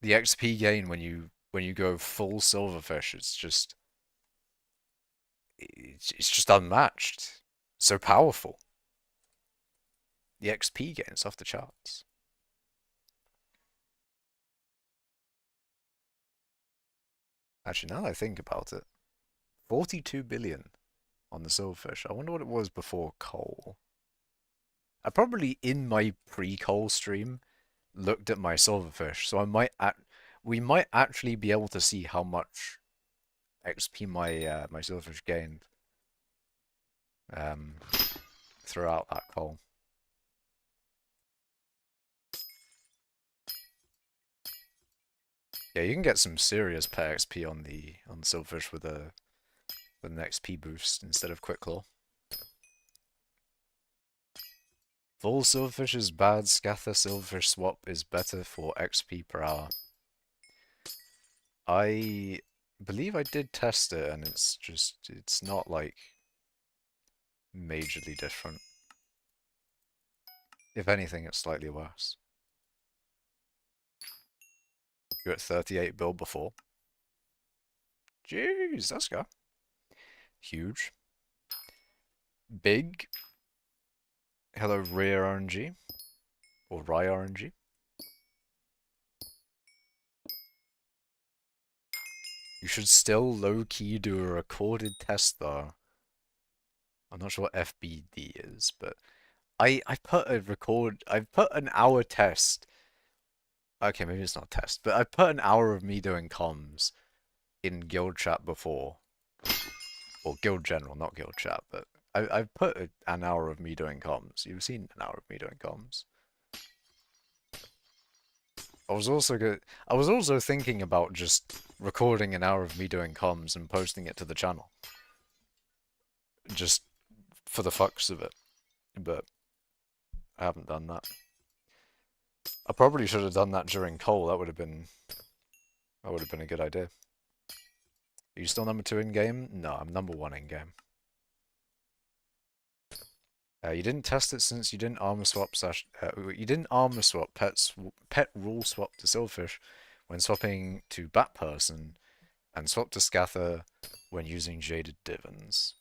The XP gain when you go full Silverfish, it's just unmatched. So powerful. The XP gain's off the charts. Actually, now that I think about it, 42 billion on the Silverfish. I wonder what it was before coal. I probably, in my pre-coal stream, looked at my Silverfish, so we might actually be able to see how much XP my my Silverfish gained throughout that coal. Yeah, you can get some serious pet XP on the Silverfish with an XP boost instead of Quick Claw. Full Silverfish is bad, Scatha Silverfish swap is better for XP per hour. I believe I did test it and it's not like majorly different. If anything, it's slightly worse. You're at 38 build before. Jeez, let's go. Huge. Big. Hello, Rare RNG. Or Rye RNG. You should still low-key do a recorded test though. I'm not sure what FBD is, but I put an hour test. Okay, maybe it's not a test, but I put an hour of me doing comms in guild chat before. Or guild general, not guild chat, but I've put an hour of me doing comms. You've seen an hour of me doing comms. I was also thinking about just recording an hour of me doing comms and posting it to the channel. Just for the fucks of it. But I haven't done that. I probably should have done that during Cole. That would have been a good idea. Are you still number 2 in game? No, I'm number 1 in game. You didn't test it since you didn't armor swap pet rule swap to Silverfish when swapping to Bat Person, and swap to Scatha when using Jaded Divins.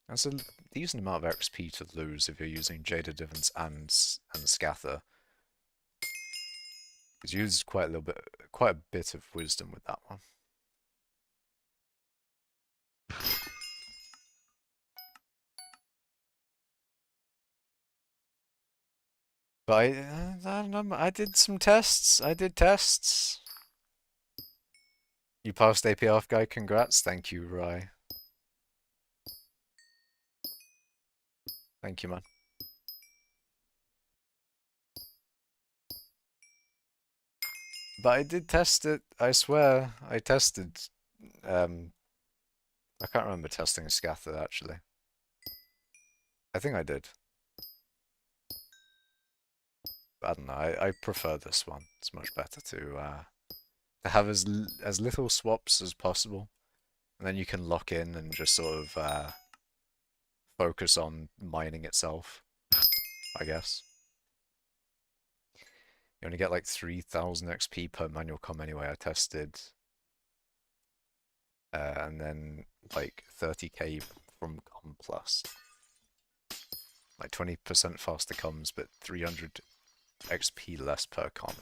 That's a decent amount of XP to lose if you're using Jaded Divins and Scatha. He's used quite a bit of wisdom with that one. But I don't know, I did some tests. I did tests. You passed APF guy, congrats. Thank you, Rye. Thank you, man. But I did test it, I swear. I tested, I can't remember testing Scatha, actually. I think I did. But I don't know, I prefer this one. It's much better to have as little swaps as possible. And then you can lock in and just sort of, focus on mining itself, I guess. You only get like 3,000 XP per manual com anyway, I tested. And then like 30k from com plus. Like 20% faster comms, but 300 XP less per com.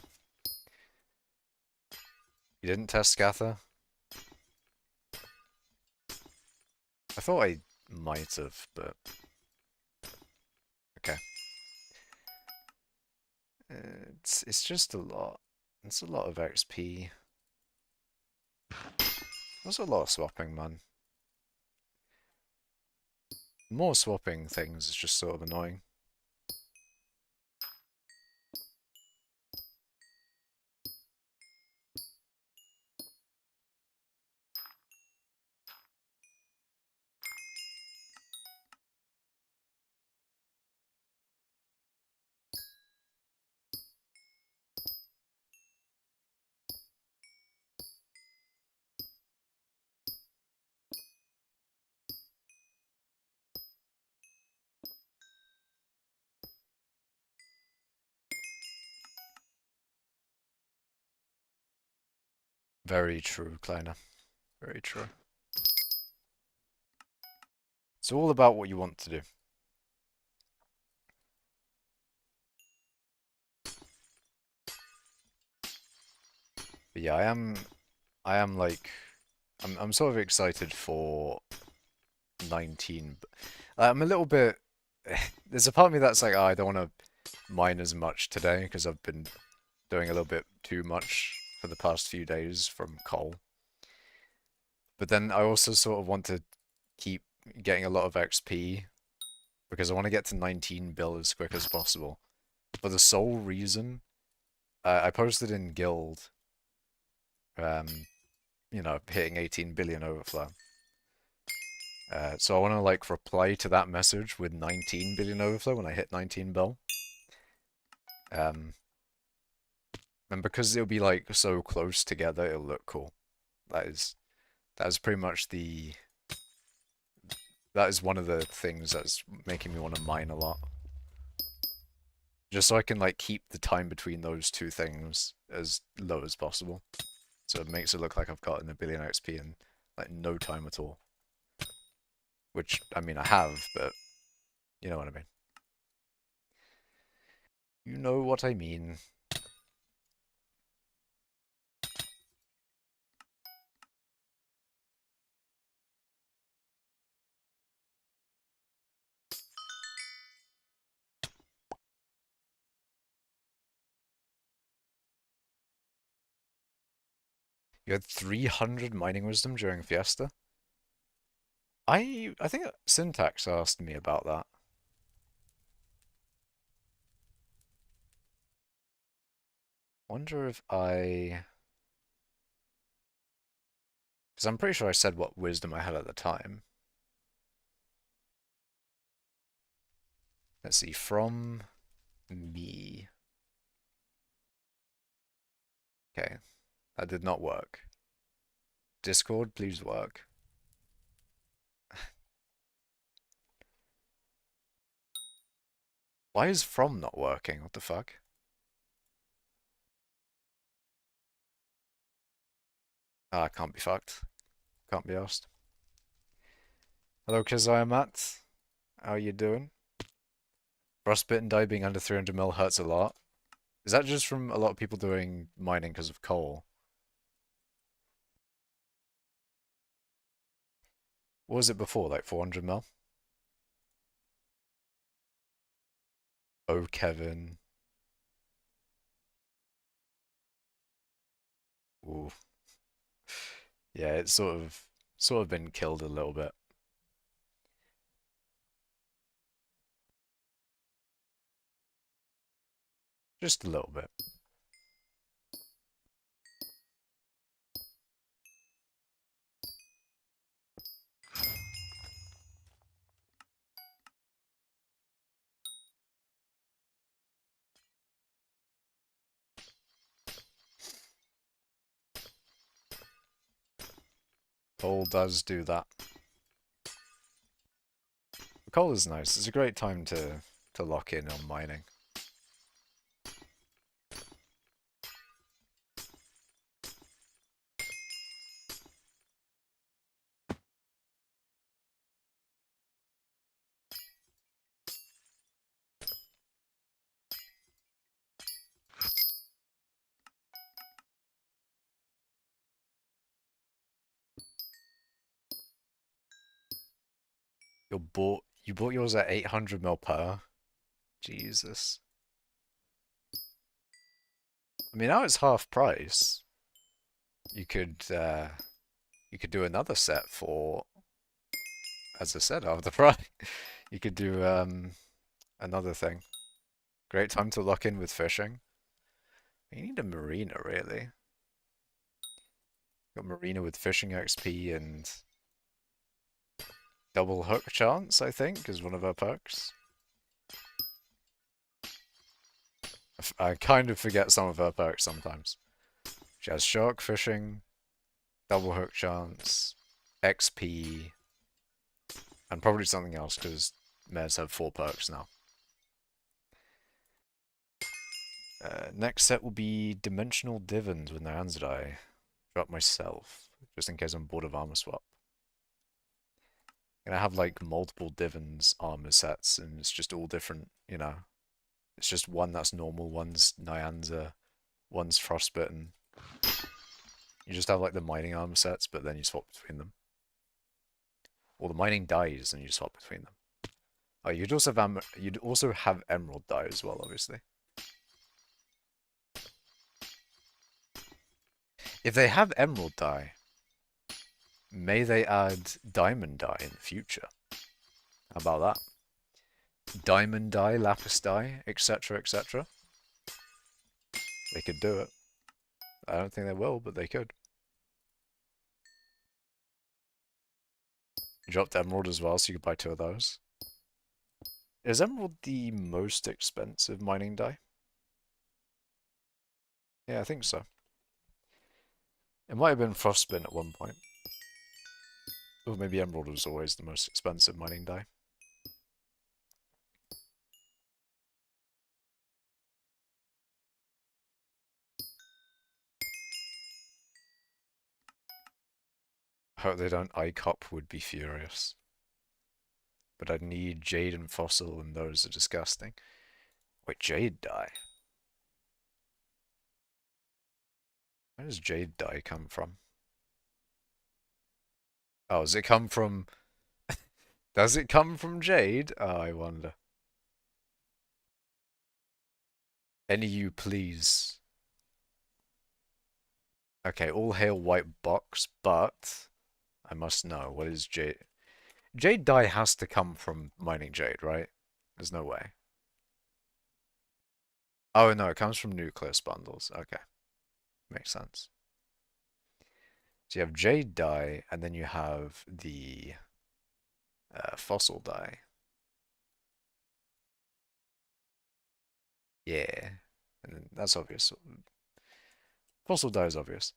You didn't test Scatha? I thought I might have, but... Okay. It's just a lot. It's a lot of XP. There's a lot of swapping, man. More swapping things is just sort of annoying. Very true, Kleiner. Very true. It's all about what you want to do. But yeah, I'm sort of excited for 19. I'm a little bit, there's a part of me that's like, oh, I don't want to mine as much today because I've been doing a little bit too much for the past few days from coal. But then I also sort of want to keep getting a lot of XP because I want to get to 19 bill as quick as possible. For the sole reason, I posted in Guild, you know, hitting 18 billion overflow. So I want to like reply to that message with 19 billion overflow when I hit 19 bill. And because it'll be like so close together, it'll look cool. That is pretty much that is one of the things that's making me want to mine a lot. Just so I can like keep the time between those two things as low as possible. So it makes it look like I've gotten a billion XP in like no time at all. Which, I mean, I have, but you know what I mean. You know what I mean. You had 300 mining wisdom during Fiesta? I think Syntax asked me about that. Wonder if I... Because I'm pretty sure I said what wisdom I had at the time. Let's see, from me. Okay, that did not work. Discord, please work. Why is from not working? What the fuck? Ah, can't be fucked. Can't be asked. Hello, Kizayamat. How are you doing? Frostbitten die being under 300 mil hurts a lot. Is that just from a lot of people doing mining because of coal? What was it before? Like 400 mil? Oh, Kevin. Ooh. Yeah, it's sort of been killed a little bit. Just a little bit. Coal does do that. Coal is nice. It's a great time to lock in on mining. You bought yours at 800 mil per? Jesus. I mean, now it's half price. You could do another set for, as I said, half the price. You could do another thing. Great time to lock in with fishing. You need a marina, really. Got marina with fishing XP and double hook chance, I think, is one of her perks. I kind of forget some of her perks sometimes. She has shark fishing, double hook chance, XP, and probably something else because mares have 4 perks now. Next set will be Dimensional Divins with Nyanzadai. Drop myself, just in case I'm bored of armor swap. I'm gonna have like multiple Divins armor sets, and it's just all different, you know. It's just one that's normal, one's Nyanza, one's Frostbitten. You just have like the mining armor sets, but then you swap between them. Or the mining dies and you swap between them. Oh, you'd also have emerald dye as well, obviously. If they have emerald dye, may they add diamond dye in the future? How about that? Diamond dye, lapis dye, etc., etc. They could do it. I don't think they will, but they could. You dropped Emerald as well, so you could buy 2 of those. Is Emerald the most expensive mining die? Yeah, I think so. It might have been Frostbin at one point. Or maybe Emerald was always the most expensive mining die. Hope they don't ICOP would be furious. But I'd need Jade and Fossil, and those are disgusting. Wait, Jade die? Where does Jade die come from? Oh, does it come from... Does it come from Jade? Oh, I wonder. Any you please. Okay, all hail white box, but I must know, what is Jade? Jade dye has to come from mining Jade, right? There's no way. Oh no, it comes from nucleus bundles. Okay, makes sense. So you have Jade dye, and then you have the fossil dye. Yeah, and that's obvious. Fossil dye is obvious.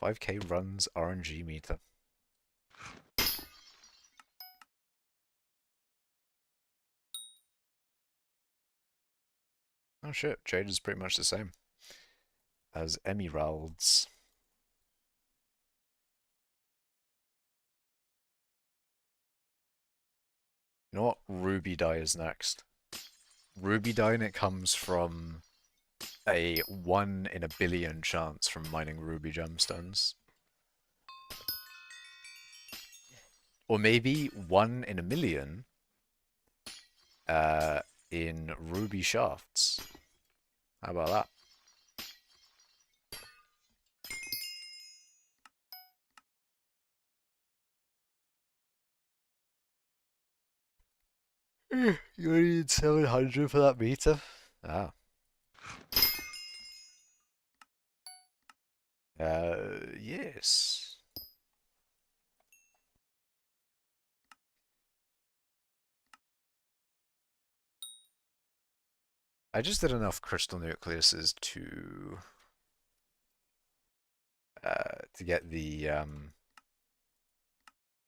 5k runs RNG meter. Oh shit, Jade is pretty much the same as emeralds. You know what ruby dye is next? Ruby dye, and it comes from a 1 in a billion chance from mining ruby gemstones. Or maybe 1 in a million in ruby shafts. How about that? You need 700 for that meter? Ah. Yes. I just did enough crystal nucleuses to get the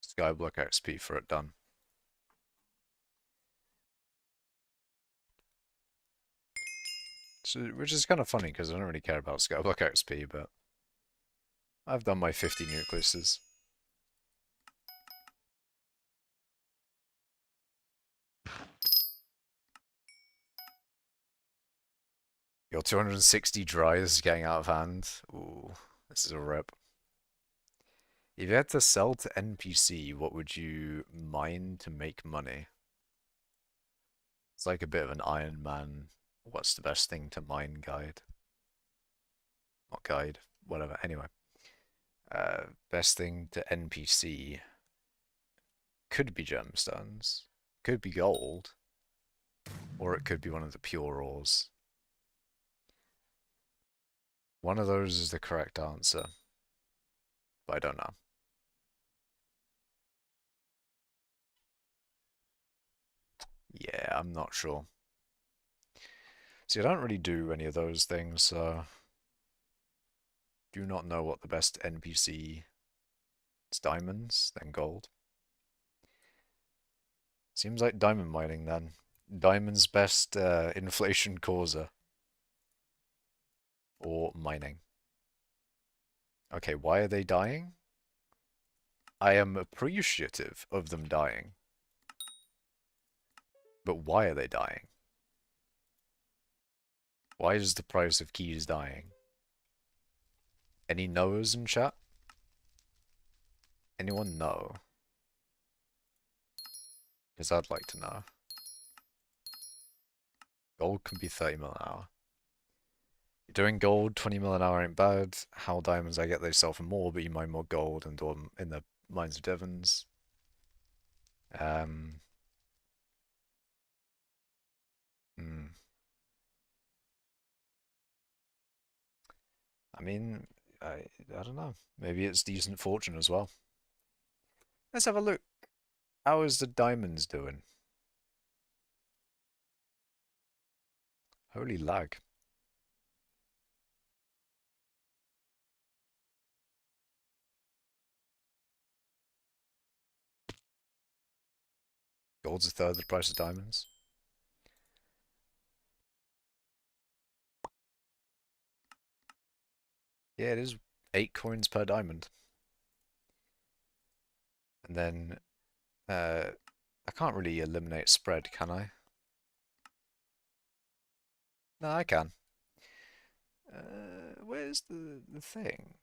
Skyblock XP for it done. So, which is kind of funny because I don't really care about Skyblock XP, but I've done my 50 nucleuses. Your 260 dry is getting out of hand. Ooh, this is a rip. If you had to sell to NPC, what would you mine to make money? It's like a bit of an Iron Man, what's the best thing to mine guide? Not guide, whatever. Anyway, best thing to NPC could be gemstones, could be gold, or it could be one of the pure ores. One of those is the correct answer, but I don't know. Yeah, I'm not sure. See, I don't really do any of those things, so do not know what the best NPC. It's diamonds, then gold. Seems like diamond mining then. Diamond's best inflation causer. Or mining. Okay, why are they dying? I am appreciative of them dying. But why are they dying? Why is the price of keys dying? Any knowers in chat? Anyone know? Because I'd like to know. Gold can be 30 mil an hour. You're doing gold, 20 mil an hour ain't bad. How diamonds I get they sell for more, but you mine more gold and do them in the mines of Devons. I mean, I don't know. Maybe it's decent fortune as well. Let's have a look. How is the diamonds doing? Holy lag. Gold's a third of the price of diamonds. Yeah, it is 8 coins per diamond. And then I can't really eliminate spread, can I? No, I can. Where's the thing?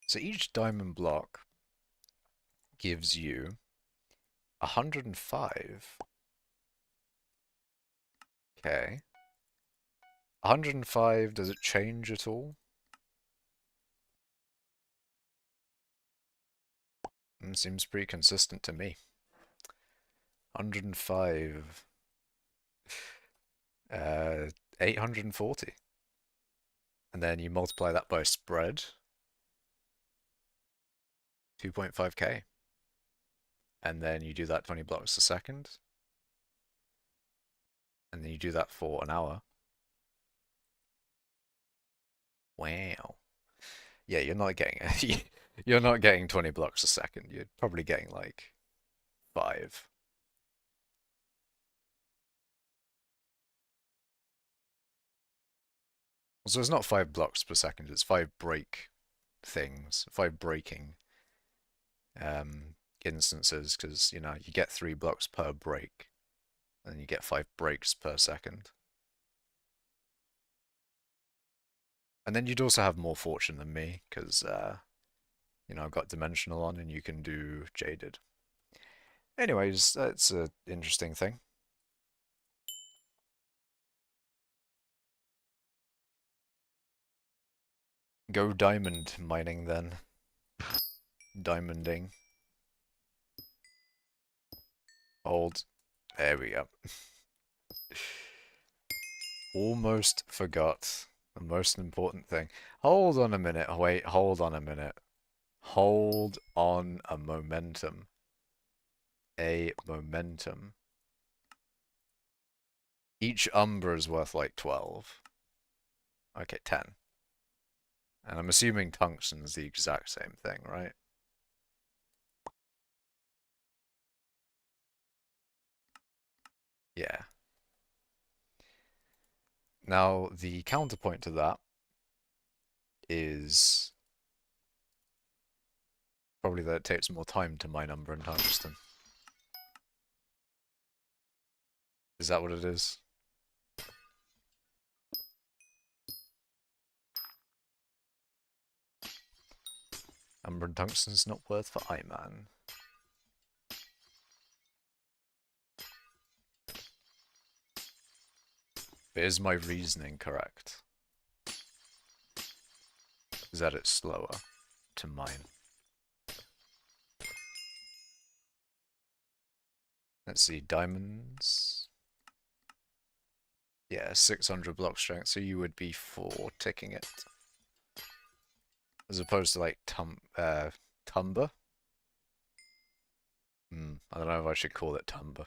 So each diamond block gives you 105. Okay. 105, does it change at all? Seems pretty consistent to me. 105. 840. And then you multiply that by spread. 2.5k. And then you do that 20 blocks a second. And then you do that for an hour. Wow. Yeah, you're not getting you're not getting 20 blocks a second. You're probably getting like 5. So it's not 5 blocks per second, it's 5 break things, 5 breaking instances, because you know you get 3 blocks per break, and you get 5 breaks per second. And then you'd also have more fortune than me, because you know I've got dimensional on, and you can do jaded. Anyways, that's an interesting thing. Go diamond mining then. Diamonding. Hold. There we go. Almost forgot the most important thing. Hold on a minute. Wait, hold on a minute. Hold on a momentum. A momentum. Each umber is worth like 12. Okay, 10. And I'm assuming tungsten's the exact same thing, right? Yeah. Now, the counterpoint to that is probably that it takes more time to mine umber and tungsten. Is that what it is? Umber and tungsten's not worth for Iman. But is my reasoning correct? Is that it's slower to mine? Let's see, diamonds. Yeah, 600 block strength, so you would be for ticking it. As opposed to like Tumber? I don't know if I should call it Tumber.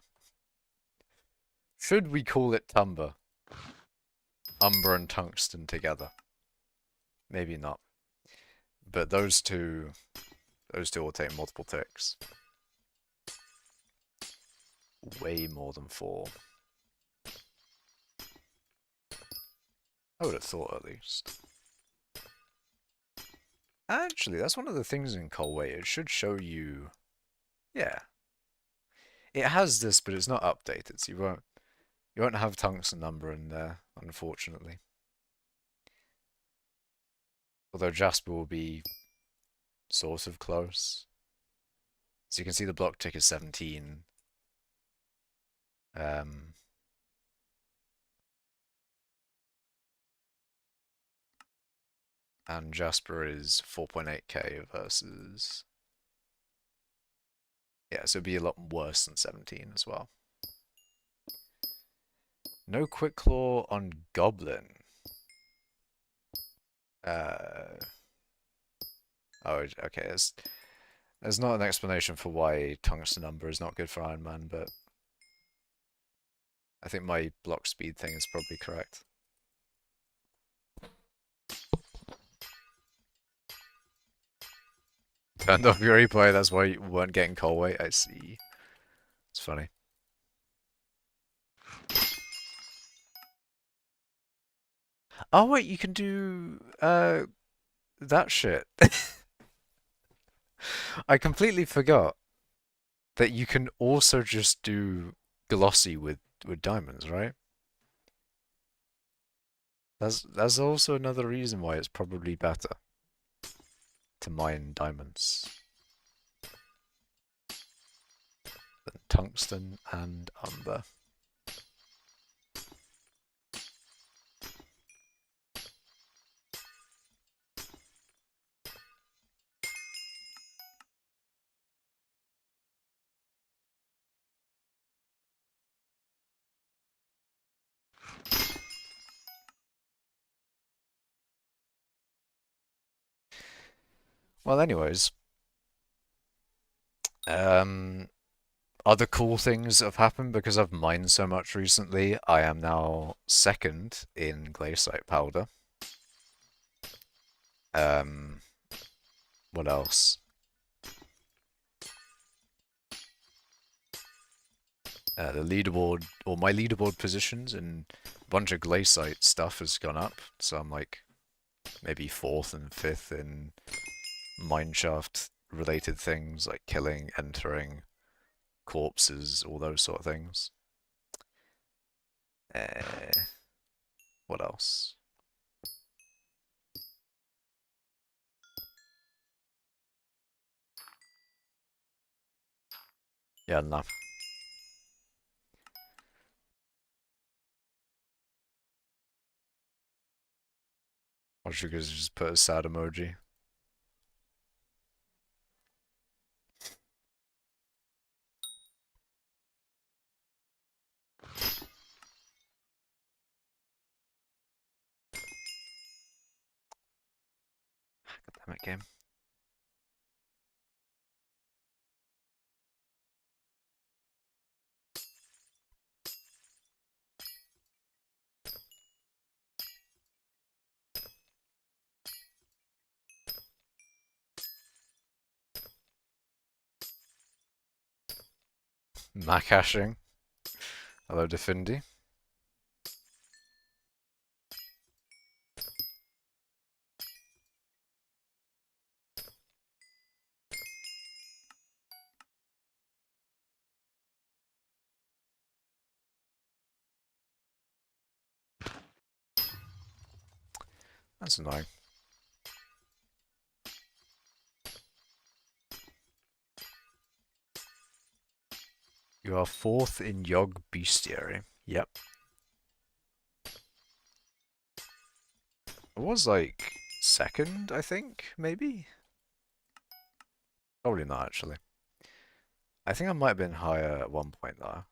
Should we call it Tumber? Umber and tungsten together. Maybe not. But those two will take multiple ticks. Way more than 4. I would have thought at least. Actually, that's one of the things in Colway. It should show you... Yeah. It has this, but it's not updated, so you won't have tungsten number in there, unfortunately. Although Jasper will be sort of close. So you can see the block tick is 17. And Jasper is 4.8k versus Yeah, so it'd be a lot worse than 17 as well. No quick claw on Goblin. Oh, okay. There's not an explanation for why Tungsten Umber is not good for Iron Man, but I think my block speed thing is probably correct. Turned off your replay, that's why you weren't getting call weight, I see. It's funny. Oh wait, you can do that shit. I completely forgot that you can also just do glossy with diamonds, right? That's also another reason why it's probably better to mine diamonds than tungsten and umber. Well, anyways, other cool things have happened because I've mined so much recently. I am now second in glaciite powder. What else? The leaderboard, or my leaderboard positions and a bunch of glaciite stuff has gone up. So I'm like maybe 4th and 5th in mineshaft related things like killing, entering, corpses, all those sort of things. What else? Yeah, no. Or should we just put a sad emoji? God damn it, game. Mac hashing. Hello, Defindi. That's annoying. You are 4th in Yogg Bestiary. Yep. I was like 2nd, I think, maybe? Probably not, actually. I think I might have been higher at one point, though.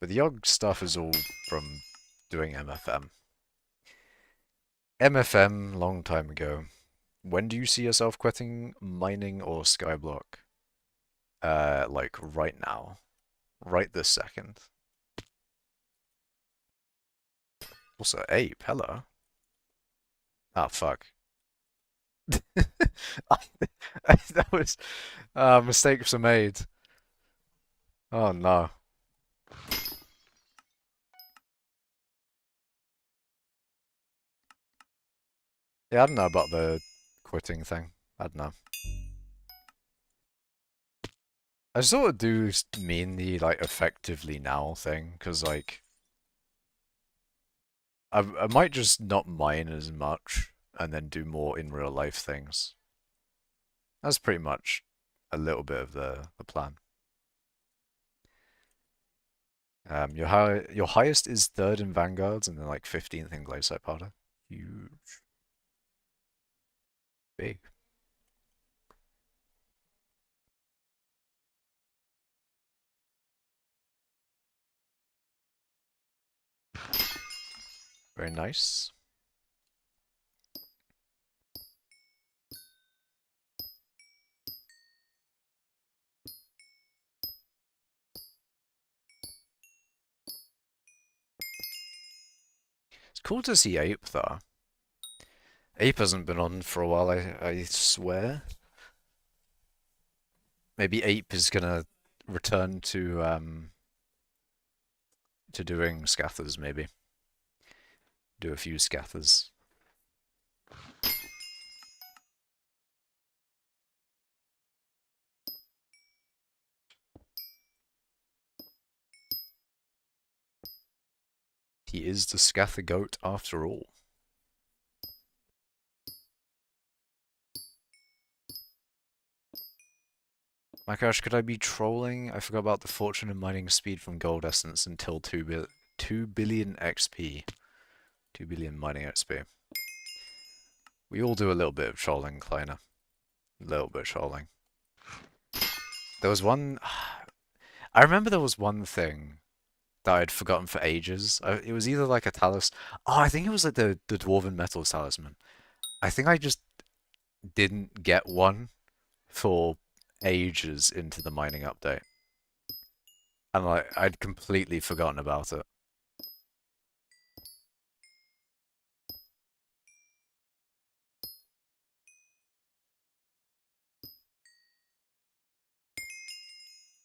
But the Yogg stuff is all from doing MFM. MFM, long time ago. When do you see yourself quitting mining or Skyblock? Like right now. Right this second. Also, Ape, hello. Ah, fuck. That was mistakes were made. Oh no. Yeah, I don't know about the quitting thing. I don't know. I sort of do mean the like effectively now thing, because like I might just not mine as much and then do more in real life things. That's pretty much a little bit of the plan. Your highest is 3rd in Vanguards and then like 15th in Glaciite Powder. Huge. Big. Very nice. It's cool to see Ape, though. Ape hasn't been on for a while, I swear. Maybe Ape is gonna return to doing scathers, maybe. Do a few scathers. He is the Scather Goat after all. My gosh, could I be trolling? I forgot about the fortune and mining speed from Gold Essence until 2 billion XP. 2 billion mining XP. We all do a little bit of trolling, Kleiner. A little bit of trolling. There was one... I remember there was one thing that I'd forgotten for ages. It was either like a talisman. Oh, I think it was like the Dwarven Metals talisman. I think I just didn't get one for ages into the mining update. And like, I'd completely forgotten about it.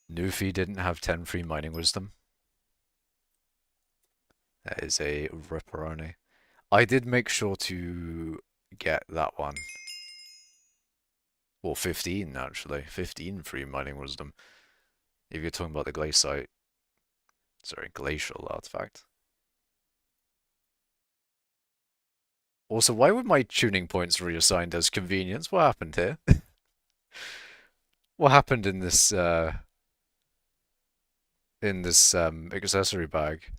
Nufi didn't have 10 free mining wisdom. That is a ripperoni. I did make sure to get that one. Well, 15 actually. 15 free mining wisdom. If you're talking about the glacial artifact. Also, why were my tuning points reassigned as convenience? What happened here? What happened in this accessory bag?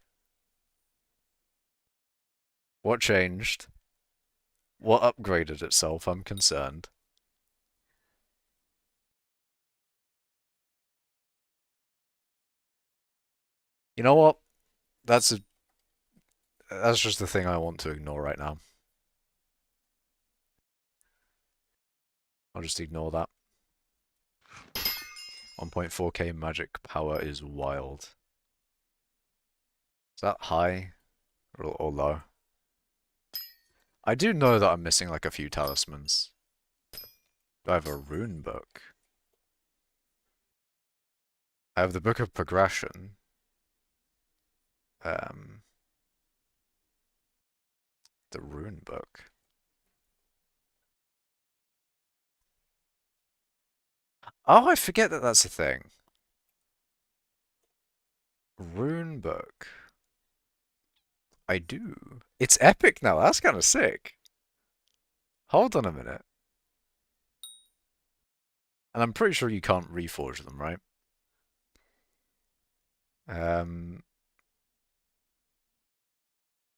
What changed? What upgraded itself? I'm concerned. You know what? That's just the thing I want to ignore right now. I'll just ignore that. 1.4k magic power is wild. Is that high or low? I do know that I'm missing like a few talismans. Do I have a rune book? I have the Book of Progression. The rune book. Oh, I forget that that's a thing. Rune book. I do. It's epic now. That's kind of sick. Hold on a minute. And I'm pretty sure you can't reforge them, right?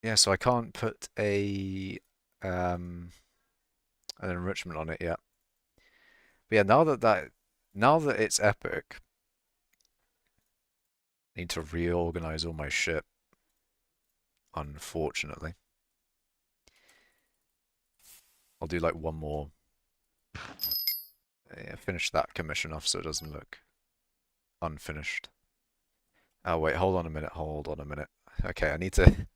Yeah, so I can't put an enrichment on it yet. But yeah, now that it's epic, I need to reorganize all my shit. Unfortunately. I'll do like one more. Yeah, finish that commission off so it doesn't look unfinished. Oh wait, hold on a minute, hold on a minute. Okay, I need to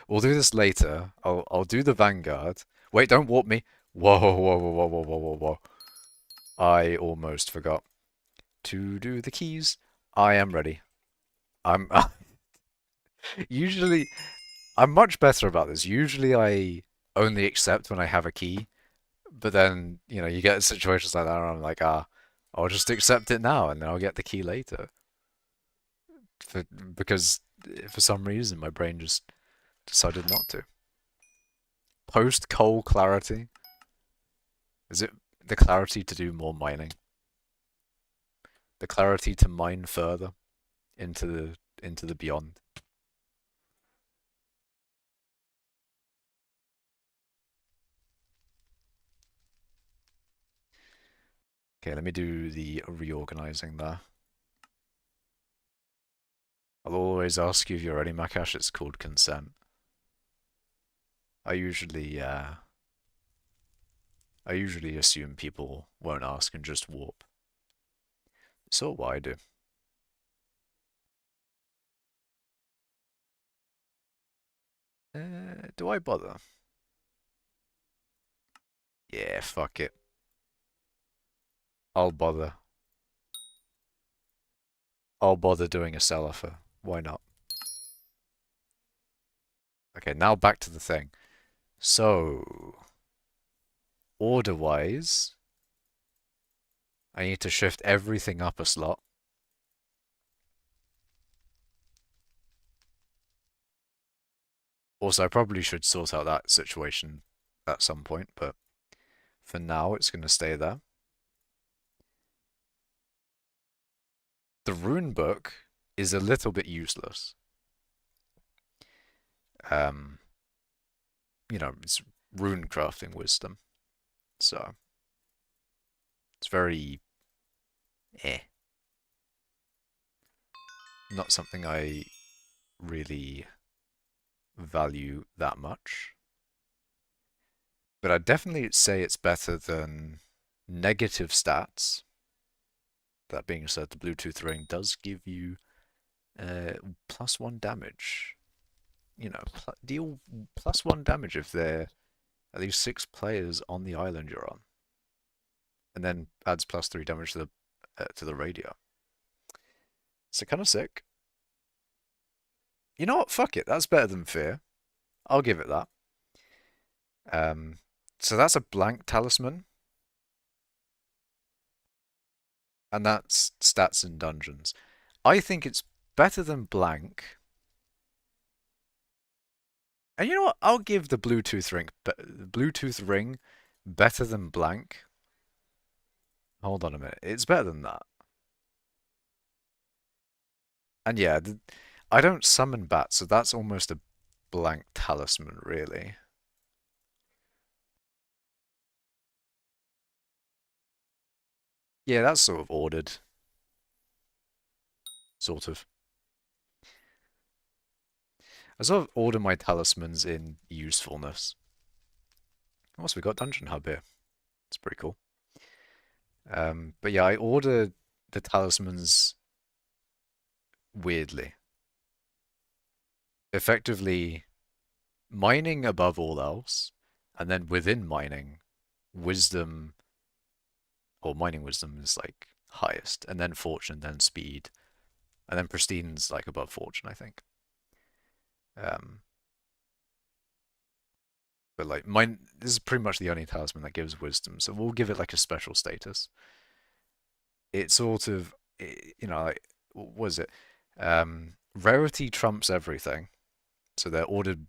we'll do this later. I'll do the Vanguard. Wait, don't warp me. Whoa, whoa, whoa, whoa, whoa, whoa, whoa, whoa. I almost forgot to do the keys. I am ready. I'm usually I'm much better about this. Usually I only accept when I have a key, but then, you know, you get situations like that where I'm like, I'll just accept it now and then I'll get the key later. Because for some reason my brain just decided not to. Post-coal clarity? Is it the clarity to do more mining? The clarity to mine further into the beyond? Okay, let me do the reorganizing there. I'll always ask you if you're ready, Makash. It's called consent. I usually assume people won't ask and just warp. So what I do. Do I bother? Yeah, fuck it. I'll bother. I'll bother doing a sell offer. Why not? Okay, now back to the thing. So, order-wise, I need to shift everything up a slot. Also, I probably should sort out that situation at some point, but for now, it's going to stay there. The rune book is a little bit useless. You know, it's rune crafting wisdom, so it's very not something I really value that much. But I'd definitely say it's better than negative stats. That being said, the Bluetooth ring does give you +1 damage. You know, deal +1 damage if there are at least 6 players on the island you're on. And then adds +3 damage to the radio. So kind of sick. You know what? Fuck it. That's better than Fear. I'll give it that. So that's a blank talisman. And that's stats in dungeons. I think it's better than blank. And you know what? I'll give the Bluetooth ring better than blank. Hold on a minute. It's better than that. And yeah, I don't summon bats, so that's almost a blank talisman, really. Yeah, that's sort of ordered. Sort of. I sort of order my talismans in usefulness. Also, we got Dungeon Hub here. It's pretty cool. But yeah, I order the talismans weirdly. Effectively, mining above all else, and then within mining, wisdom, or mining wisdom is like highest, and then fortune, then speed, and then pristine's like above fortune, I think. But like mine, this is pretty much the only talisman that gives wisdom, so we'll give it like a special status. It's sort of, you know, like, what was it? Rarity trumps everything, so they're ordered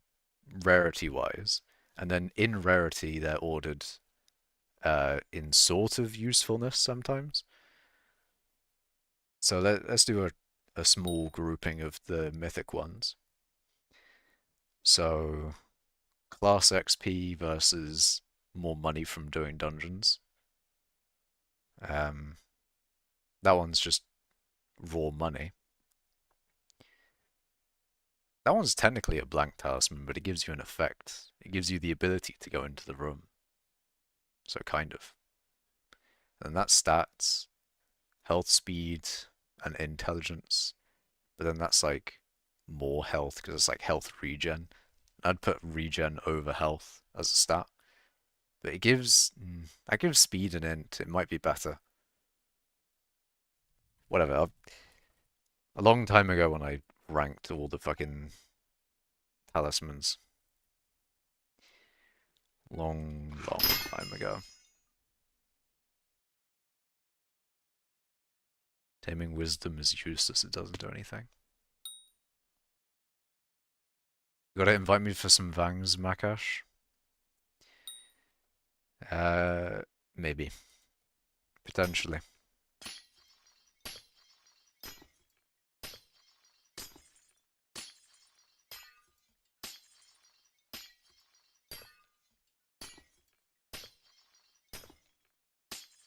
rarity-wise, and then in rarity they're ordered in sort of usefulness sometimes. So let's do a small grouping of the mythic ones. So class XP versus more money from doing dungeons. That one's just raw money. That one's technically a blank talisman, but it gives you an effect. It gives you the ability to go into the room. So kind of. And that's stats, health, speed, and intelligence. But then that's like more health because it's like health regen. I'd put regen over health as a stat. But it gives that gives speed and int. It might be better. Whatever. A long time ago when I ranked all the fucking talismans. Long time ago. Taming wisdom is useless, it doesn't do anything. You gotta invite me for some Vangs, Makash? Maybe. Potentially.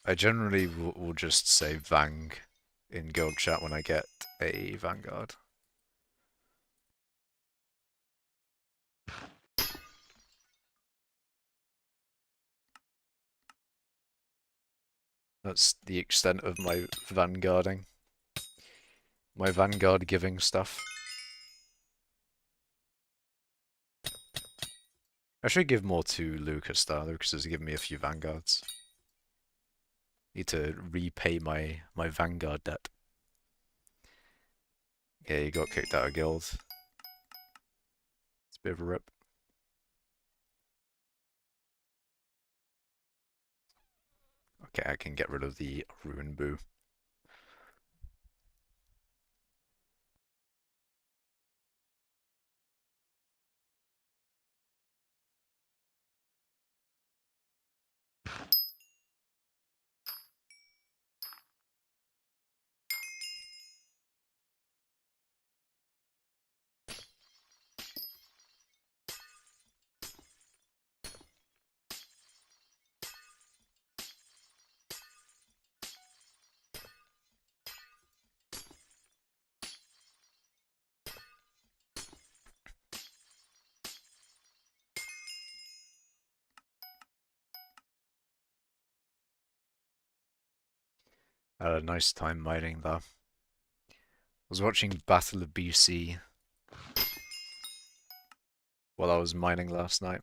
I generally will just say Vang in guild chat when I get a Vanguard. That's the extent of my vanguarding. My vanguard giving stuff. I should give more to Lucas though. Lucas has given me a few vanguards. Need to repay my vanguard debt. Yeah, you got kicked out of guild. It's a bit of a rip. Okay, I can get rid of the Ruin Boo. I had a nice time mining though. I was watching Battle of BC while I was mining last night.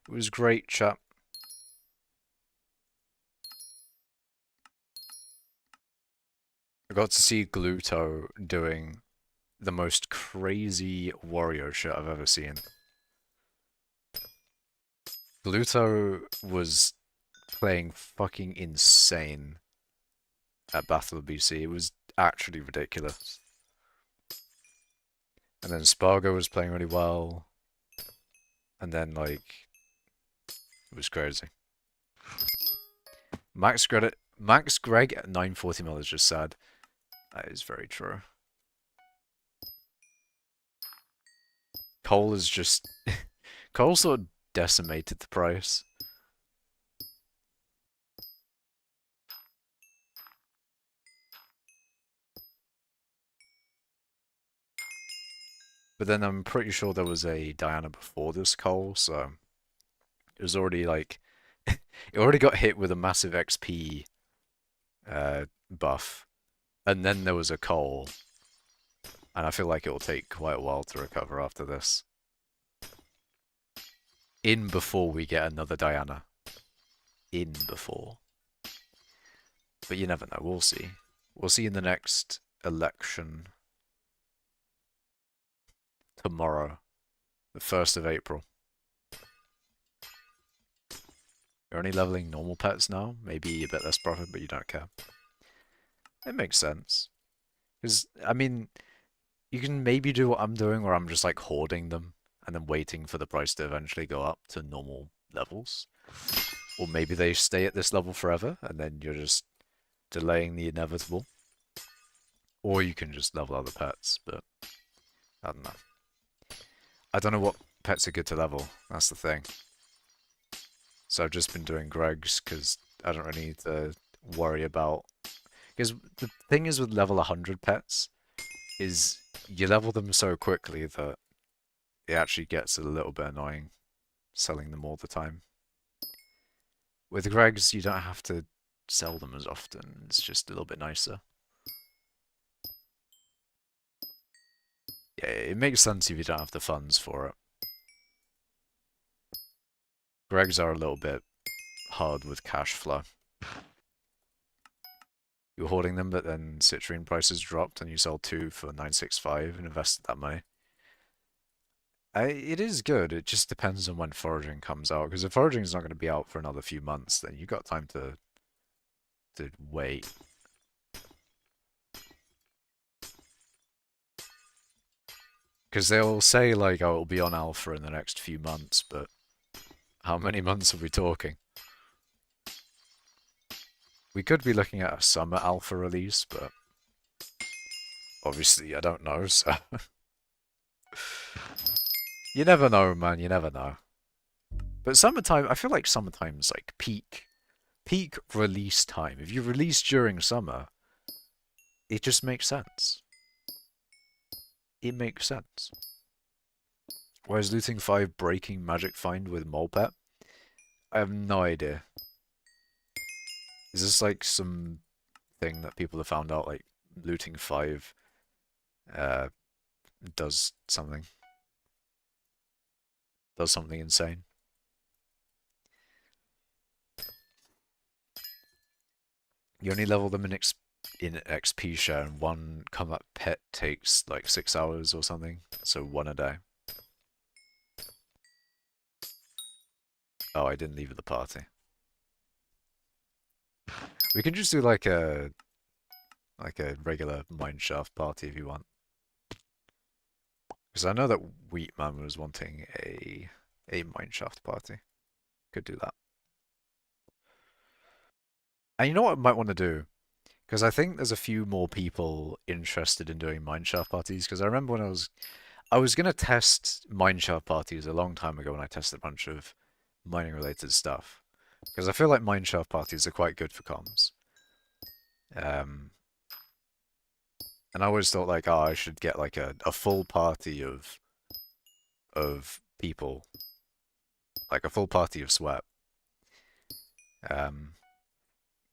It was great, chat. I got to see Gluto doing the most crazy Wario shit I've ever seen. Gluto was playing fucking insane at Battle of BC. It was actually ridiculous. And then Spargo was playing really well. And then, like, it was crazy. Max Greg at 940 mil is just sad. That is very true. Cole is just... Cole sort of decimated the price. But then I'm pretty sure there was a Diana before this Cole, so... It was already, like... it already got hit with a massive XP buff. And then there was a Cole. And I feel like it will take quite a while to recover after this. In before we get another Diana. In before. But you never know, we'll see. We'll see in the next election. Tomorrow. The 1st of April. You're only leveling normal pets now? Maybe a bit less profit, but you don't care. It makes sense. Because, I mean, you can maybe do what I'm doing where I'm just like hoarding them and then waiting for the price to eventually go up to normal levels. Or maybe they stay at this level forever and then you're just delaying the inevitable. Or you can just level other pets, but I don't know. I don't know what pets are good to level, that's the thing. So I've just been doing Greg's because I don't really need to worry about... Because the thing is with level 100 pets, is you level them so quickly that it actually gets a little bit annoying selling them all the time. With Greg's, you don't have to sell them as often, it's just a little bit nicer. Yeah, it makes sense if you don't have the funds for it. Greg's are a little bit hard with cash flow. You're hoarding them, but then citrine prices dropped and you sell 2 for 965 and invested that money. It is good, it just depends on when foraging comes out, because if foraging is not going to be out for another few months, then you've got time to wait. Because they'll say, like, oh, it'll be on alpha in the next few months, but how many months are we talking? We could be looking at a summer alpha release, but obviously I don't know, so... You never know, man, you never know. But summertime, I feel like summertime's like peak release time. If you release during summer, it just makes sense. It makes sense. Whereas looting 5 breaking magic find with Molpet? I have no idea. Is this like some thing that people have found out, like looting 5 uh does something? Does something insane? You only level them in XP share, and one combat pet takes like 6 hours or something, so 1 a day. Oh, I didn't leave the party. We can just do like a regular mineshaft party if you want. Because I know that Wheatman was wanting a mineshaft party. Could do that. And you know what I might want to do? Because I think there's a few more people interested in doing mineshaft parties. Because I remember when I was gonna test mineshaft parties a long time ago when I tested a bunch of mining related stuff. Because I feel like mineshaft parties are quite good for comms. Um, and I always thought like, oh, I should get like a full party of people, like a full party of sweat. Um,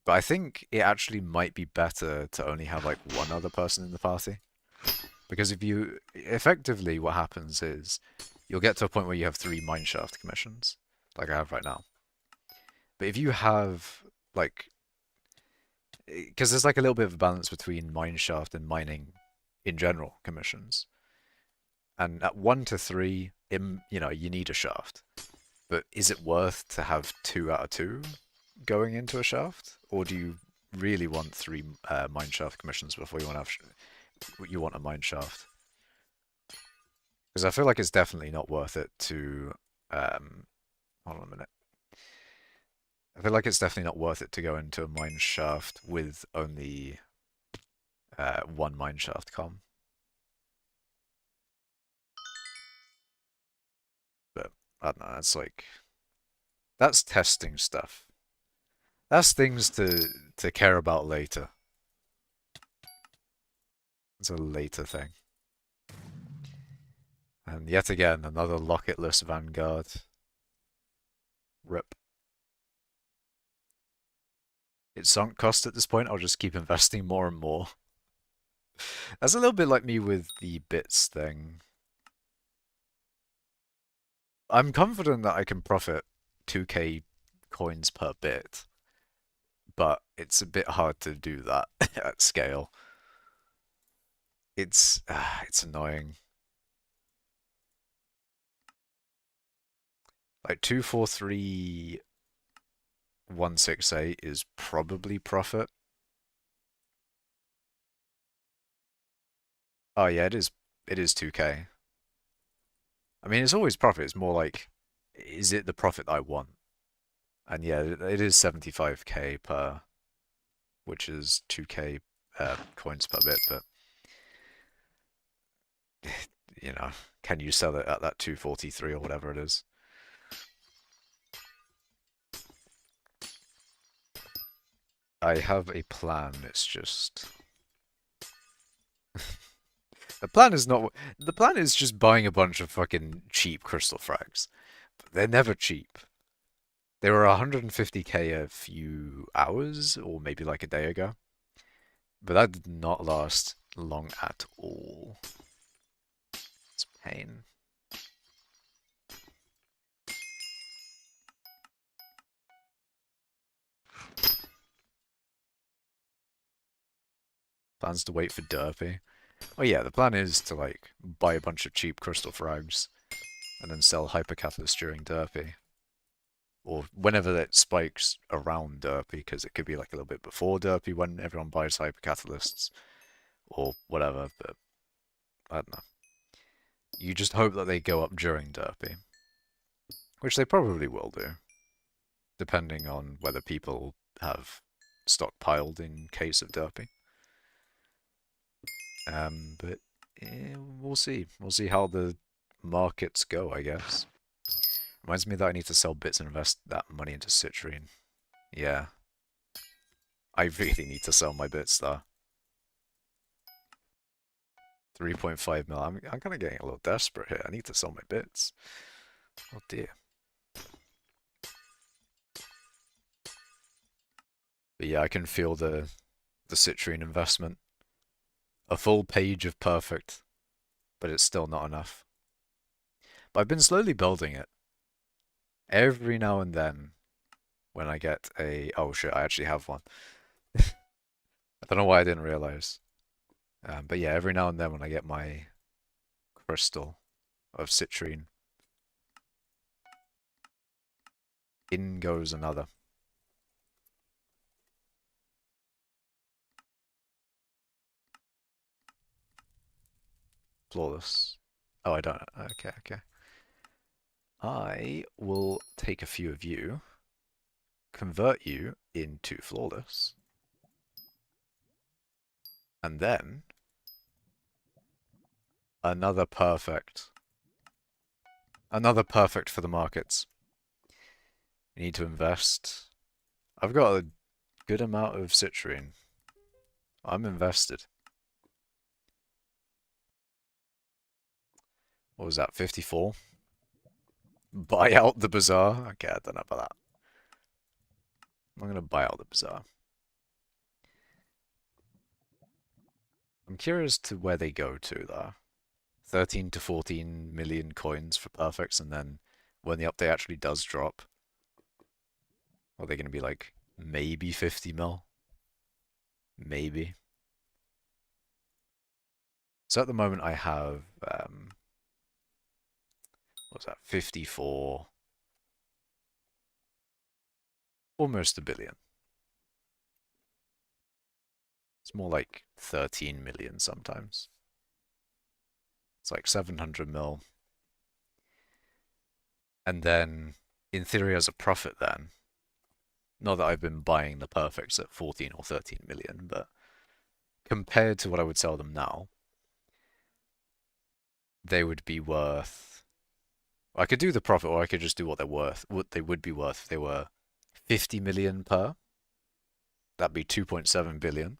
but I think it actually might be better to only have like one other person in the party. Because if you effectively what happens is you'll get to a point where you have 3 mineshaft commissions, like I have right now. But if you have like because there's like a little bit of a balance between mineshaft and mining in general commissions. And at 1 to 3, you know, you need a shaft. But is it worth to have 2 out of 2 going into a shaft? Or do you really want 3 mineshaft commissions before you want to have you want a mineshaft? Because I feel like it's definitely not worth it to hold on a minute. I feel like it's definitely not worth it to go into a mineshaft with only 1 mineshaft com. But I don't know, it's like that's testing stuff. That's things to care about later. It's a later thing. And yet again, another locketless Vanguard. RIP. It's sunk cost at this point, I'll just keep investing more and more. That's a little bit like me with the bits thing. I'm confident that I can profit 2k coins per bit, but it's a bit hard to do that at scale. It's annoying. Like 243168 is probably profit. Oh yeah, it is 2k. I mean, it's always profit. It's more like, is it the profit I want? And yeah, it is 75k per, which is 2k coins per bit. But you know, can you sell it at that 243 or whatever it is? I have a plan. It's just the plan is not. The plan is just buying a bunch of fucking cheap crystal frags. They're never cheap. They were 150k a few hours or maybe like a day ago. But that did not last long at all. It's pain. Plans to wait for Derpy. Oh yeah, the plan is to like buy a bunch of cheap crystal frags and then sell hypercatalyst during Derpy. Or whenever it spikes around Derpy, because it could be like a little bit before Derpy when everyone buys hypercatalysts or whatever, but I don't know. You just hope that they go up during Derpy, which they probably will do, depending on whether people have stockpiled in case of Derpy. But we'll see. We'll see how the markets go, I guess. Reminds me that I need to sell bits and invest that money into Citrine. Yeah. I really need to sell my bits, though. 3.5 mil. I'm kind of getting a little desperate here. I need to sell my bits. Oh dear. But yeah, I can feel the citrine investment. A full page of perfect, but it's still not enough. But I've been slowly building it. Every now and then, when I get a... Oh shit, I actually have one. I don't know why I didn't realize. But yeah, every now and then when I get my crystal of citrine, in goes another. Flawless. Oh, I don't. Okay, okay. I will take a few of you, convert you into flawless, and then another perfect. Another perfect for the markets. You need to invest. I've got a good amount of citrine. I'm invested. What was that, 54? Buy out the bazaar? Okay, I don't know about that. I'm going to buy out the bazaar. I'm curious to where they go to, though. 13 to 14 million coins for perfects, and then when the update actually does drop, are they going to be like, maybe 50 mil? Maybe. So at the moment I have, what's that, 54, almost a billion. It's more like 13 million sometimes. It's like 700 mil. And then, in theory, as a profit then, not that I've been buying the perfects at 14 or 13 million, but compared to what I would sell them now, they would be worth... I could do the profit, or I could just do what they're worth, what they would be worth if they were 50 million per. That'd be 2.7 billion.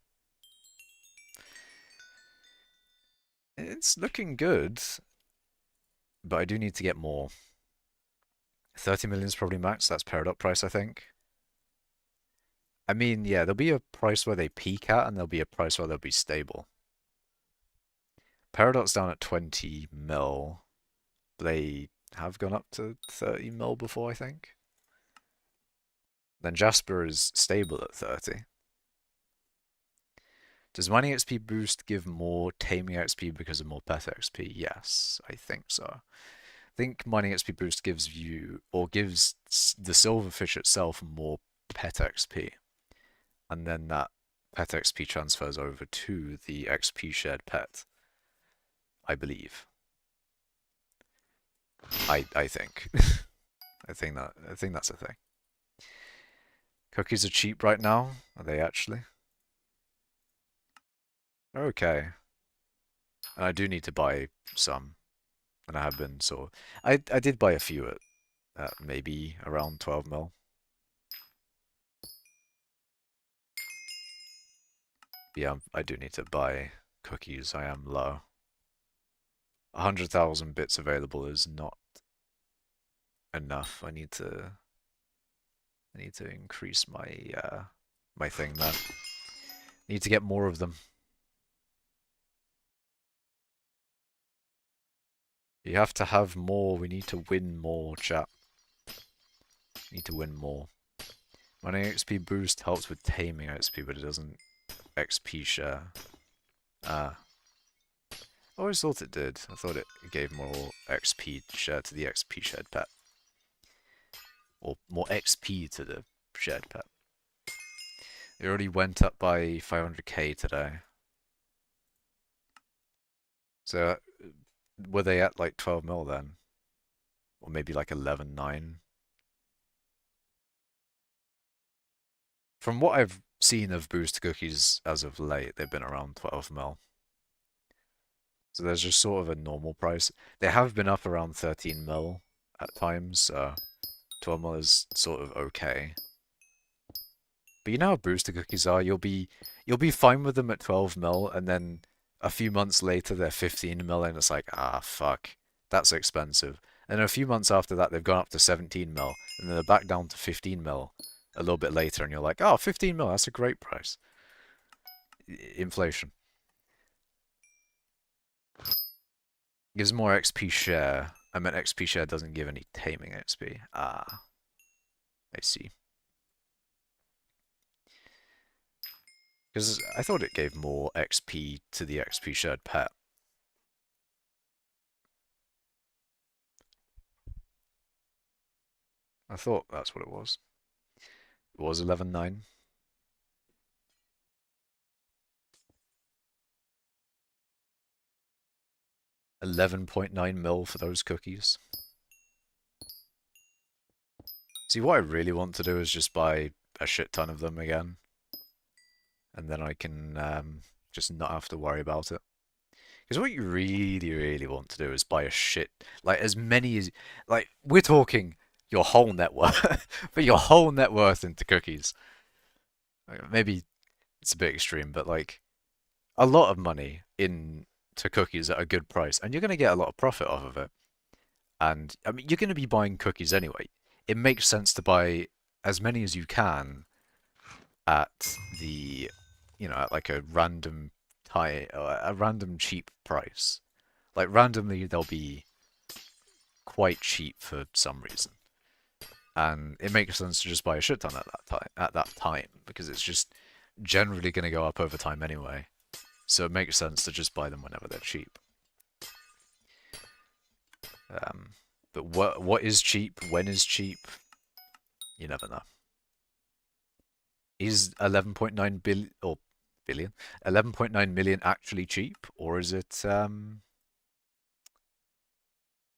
It's looking good, but I do need to get more. 30 million is probably max. That's Peridot price, I think. I mean, yeah, there'll be a price where they peak at, and there'll be a price where they'll be stable. Peridot's down at 20 mil. They have gone up to 30 mil before, I think. Then Jasper is stable at 30. Does mining XP boost give more taming XP because of more pet XP? Yes, I think so. I think mining XP boost gives you, or gives the silverfish itself more pet XP. And then that pet XP transfers over to the XP shared pet, I believe. I think. I think that's a thing. Cookies are cheap right now. Are they actually? Okay. And I do need to buy some. And I have been, so I did buy a few at maybe around 12 mil. Yeah, I do need to buy cookies. I am low. 100,000 bits available is not enough. I need to increase my my thing there. Need to get more of them. You have to have more. We need to win more, chat. Need to win more. Mining XP boost helps with taming XP, but it doesn't XP share. I always thought it did. I thought it gave more XP share to the XP shared pet. Or more XP to the shared pet. It already went up by 500k today. So, were they at like 12 mil then? Or maybe like 11.9? From what I've seen of boost cookies as of late, they've been around 12 mil. So there's just sort of a normal price. They have been up around 13 mil at times, so 12 mil is sort of okay. But you know how booster cookies are? You'll be fine with them at 12 mil, and then a few months later they're 15 mil, and it's like, ah, fuck, that's expensive. And a few months after that they've gone up to 17 mil, and then they're back down to 15 mil, a little bit later and you're like, oh, 15 mil, that's a great price. Inflation. Gives more XP share. I meant XP share doesn't give any taming XP. Ah, I see. Because I thought it gave more XP to the XP shared pet. I thought that's what it was. It was 11.9. 11.9 mil for those cookies. See, what I really want to do is just buy a shit ton of them again. And then I can just not have to worry about it. Because what you really, really want to do is buy a shit, like as many as, like, we're talking your whole net worth, but your whole net worth into cookies. Maybe it's a bit extreme, but like, a lot of money into cookies at a good price, and you're going to get a lot of profit off of it. And I mean, you're going to be buying cookies anyway. It makes sense to buy as many as you can at the, at like a random a random cheap price. Like randomly, they'll be quite cheap for some reason, and it makes sense to just buy a shit ton at that time because it's just generally going to go up over time anyway. So it makes sense to just buy them whenever they're cheap. But what is cheap? When is cheap? You never know. Is 11.9 billion or billion 11.9 million actually cheap, or is it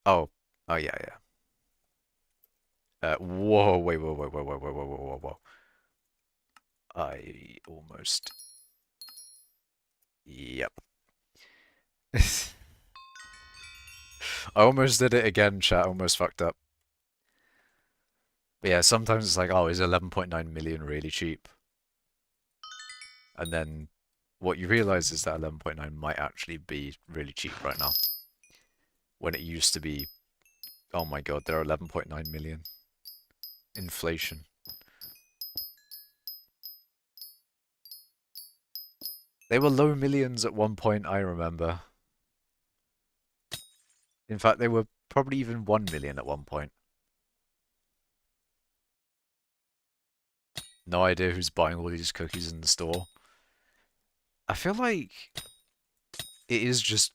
Oh, oh yeah, yeah. Whoa, wait, whoa, whoa, whoa, whoa, whoa, whoa, whoa, whoa. I almost. Yep. I almost did it again, chat. Almost fucked up. But yeah, sometimes it's like, oh, is 11.9 million really cheap? And then what you realize is that 11.9 might actually be really cheap right now. When it used to be, oh my god, there are 11.9 million. Inflation. They were low millions at one point, I remember. In fact, they were probably even 1 million at one point. No idea who's buying all these cookies in the store. I feel like it is just...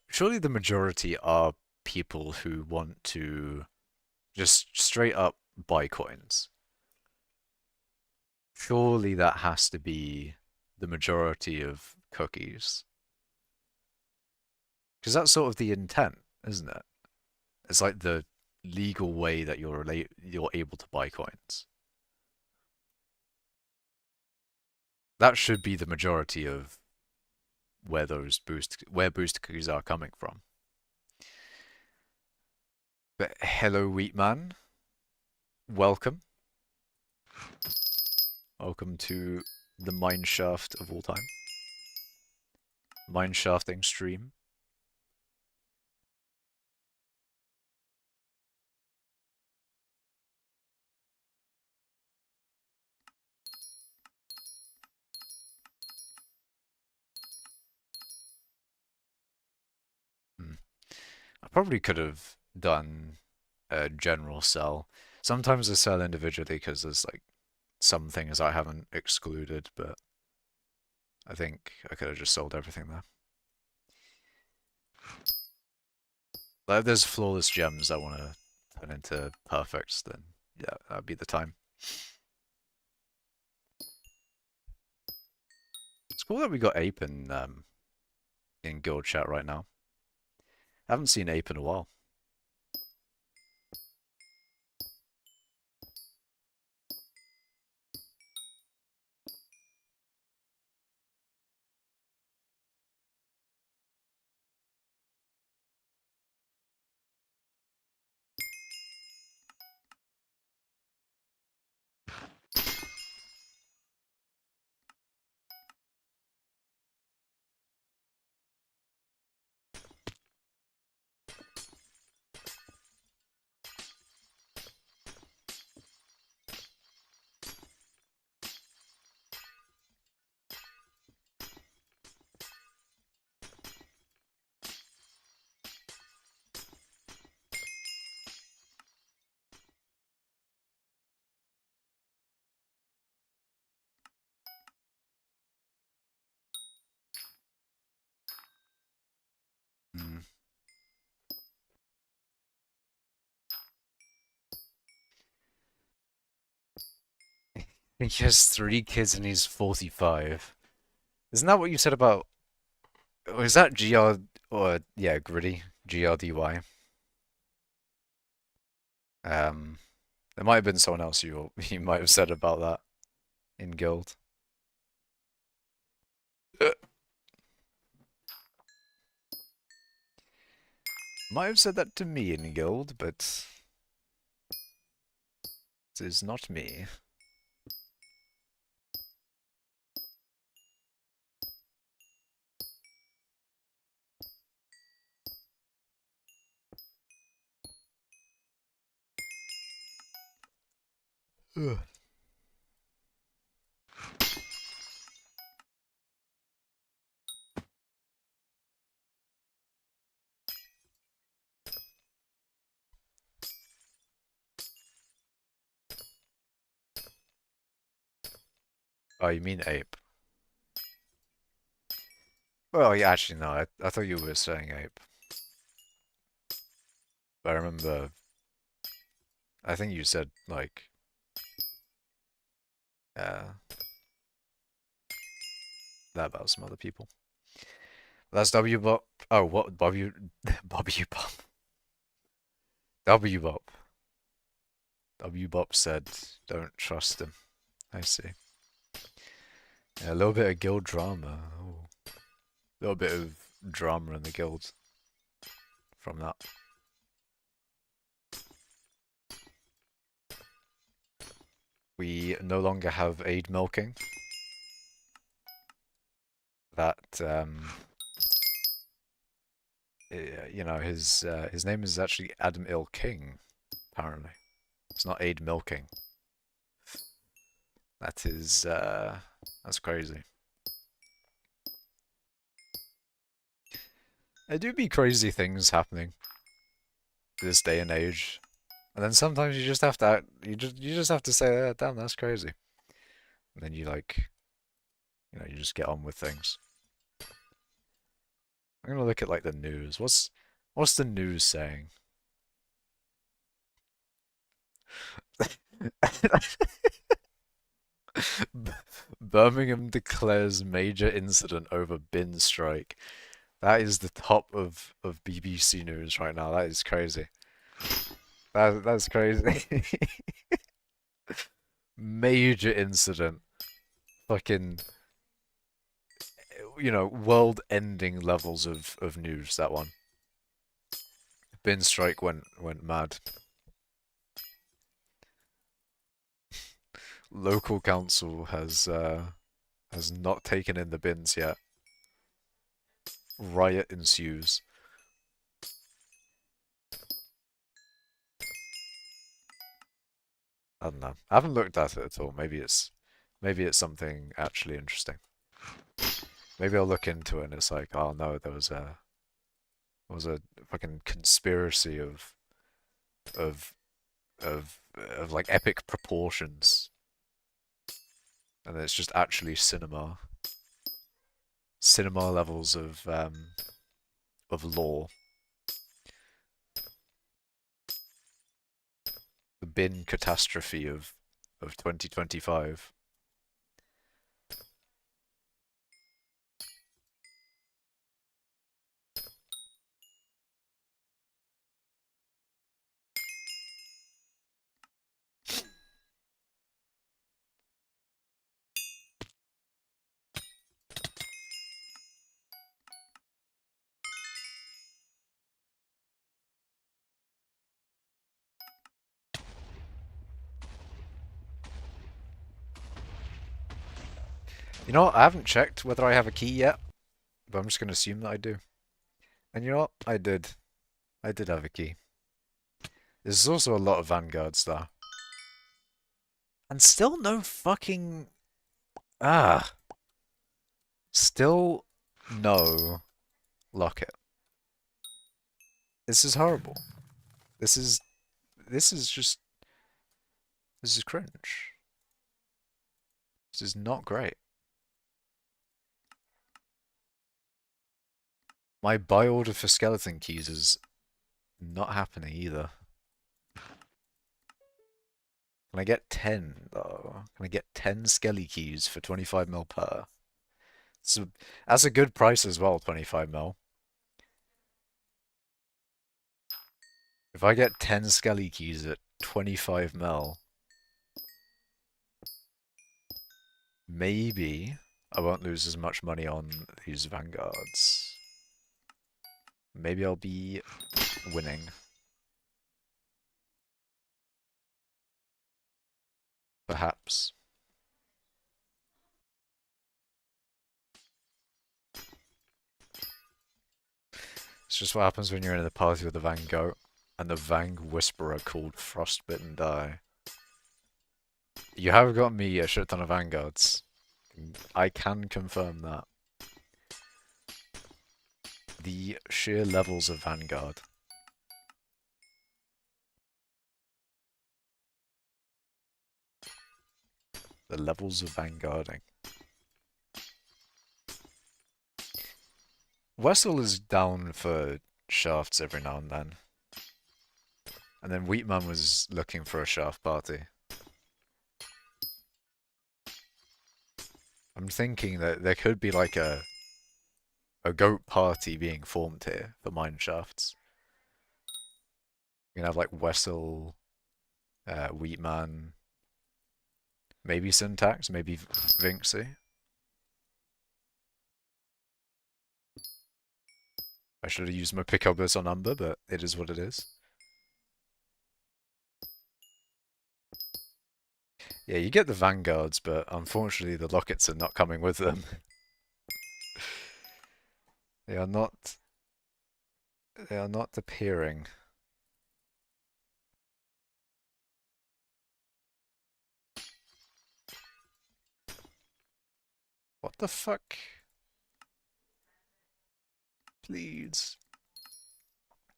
Surely the majority are people who want to just straight up buy coins. Surely that has to be the majority of cookies. Because that's sort of the intent, isn't it? It's like the legal way that you're able to buy coins. That should be the majority of where boost cookies are coming from. But hello, Wheatman. Welcome. Welcome to the mineshaft of all time. Mineshafting stream. I probably could have done a general sell. Sometimes I sell individually because there's like some things I haven't excluded, but I think I could have just sold everything there. Like if there's flawless gems I want to turn into perfects, then yeah, that'd be the time. It's cool that we got Ape in guild chat right now. I haven't seen Ape in a while. He has 3 kids and he's 45. Isn't that what you said about? Or is that GR or yeah, Gritty? GRDY. Um, there might have been someone else you might have said about that in Guild. Might have said that to me in Guild, but it is not me. Ugh. Oh, you mean ape? Well, yeah, actually, no. I thought you were saying ape. But I remember. I think you said like uh, that about some other people. That's W Bop. Oh, what W W Bop? W Bop. W Bop said, "Don't trust him." I see. Yeah, a little bit of guild drama. Oh, a little bit of drama in the guild from that. We no longer have aid milking. That you know, his name is actually Adam Ill King. Apparently, it's not aid milking. That is that's crazy. There do be crazy things happening this day and age, and then sometimes you just have to you just have to say, "Damn, that's crazy," and then you like, you know, you just get on with things. I'm gonna look at like the news. What's the news saying? Birmingham declares major incident over bin strike. That is the top of BBC News right now. That is crazy. That's crazy. Major incident. Fucking, you know, world-ending levels of news, that one. Bin strike went mad. Local council has not taken in the bins yet. Riot ensues. I don't know. I haven't looked at it at all. Maybe it's something actually interesting. Maybe I'll look into it and it's like, oh no, there was a fucking conspiracy of of like epic proportions. And it's just actually cinema. Cinema levels of lore. The bin catastrophe of 2025. You know what? I haven't checked whether I have a key yet, but I'm just going to assume that I do. And you know what? I did. I did have a key. There's also a lot of vanguards there. And still no fucking... Ah. Still no locket. This is horrible. This is... This is just... This is cringe. This is not great. My buy order for skeleton keys is not happening either. Can I get 10 though? Can I get 10 Skelly keys for 25 mil per? So that's a good price as well, 25 mil. If I get 10 Skelly keys at 25 mil, maybe I won't lose as much money on these Vanguards. Maybe I'll be winning. Perhaps. It's just what happens when you're in the party with the Vanguard and the Vang Whisperer called Frostbitten Die. You have got me a shit ton of Vanguards. I can confirm that. The sheer levels of Vanguard. The levels of Vanguarding. Wessel is down for shafts every now and then. And then Wheatman was looking for a shaft party. I'm thinking that there could be like a goat party being formed here for mine shafts. You can have like Wessel, Wheatman, maybe Syntax, maybe Vinxie. I should have used my pickup list on Umber, but it is what it is. Yeah, you get the Vanguards, but unfortunately the Lockets are not coming with them. They are not appearing. What the fuck? Please.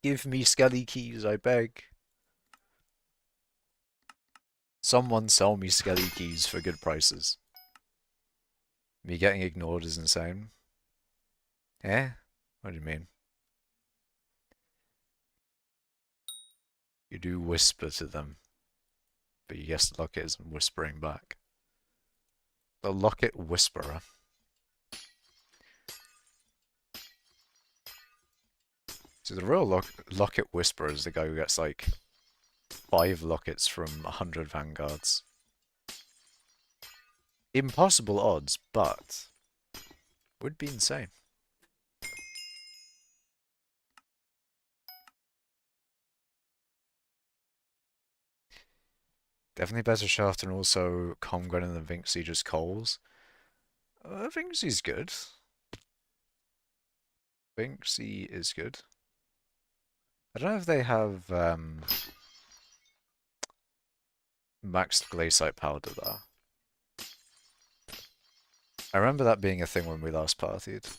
Give me Skelly keys, I beg. Someone sell me Skelly keys for good prices. Me getting ignored is insane. Eh? What do you mean? You do whisper to them, but you guess the Locket isn't whispering back. The Locket Whisperer. So the real Locket Whisperer is the guy who gets like 5 Lockets from 100 Vanguards. Impossible odds, but would be insane. Definitely better shaft and also Comgren than Vinxie just Coles. Vinxie's good. Vinxie is good. I don't know if they have maxed Glaciite powder though. I remember that being a thing when we last partied.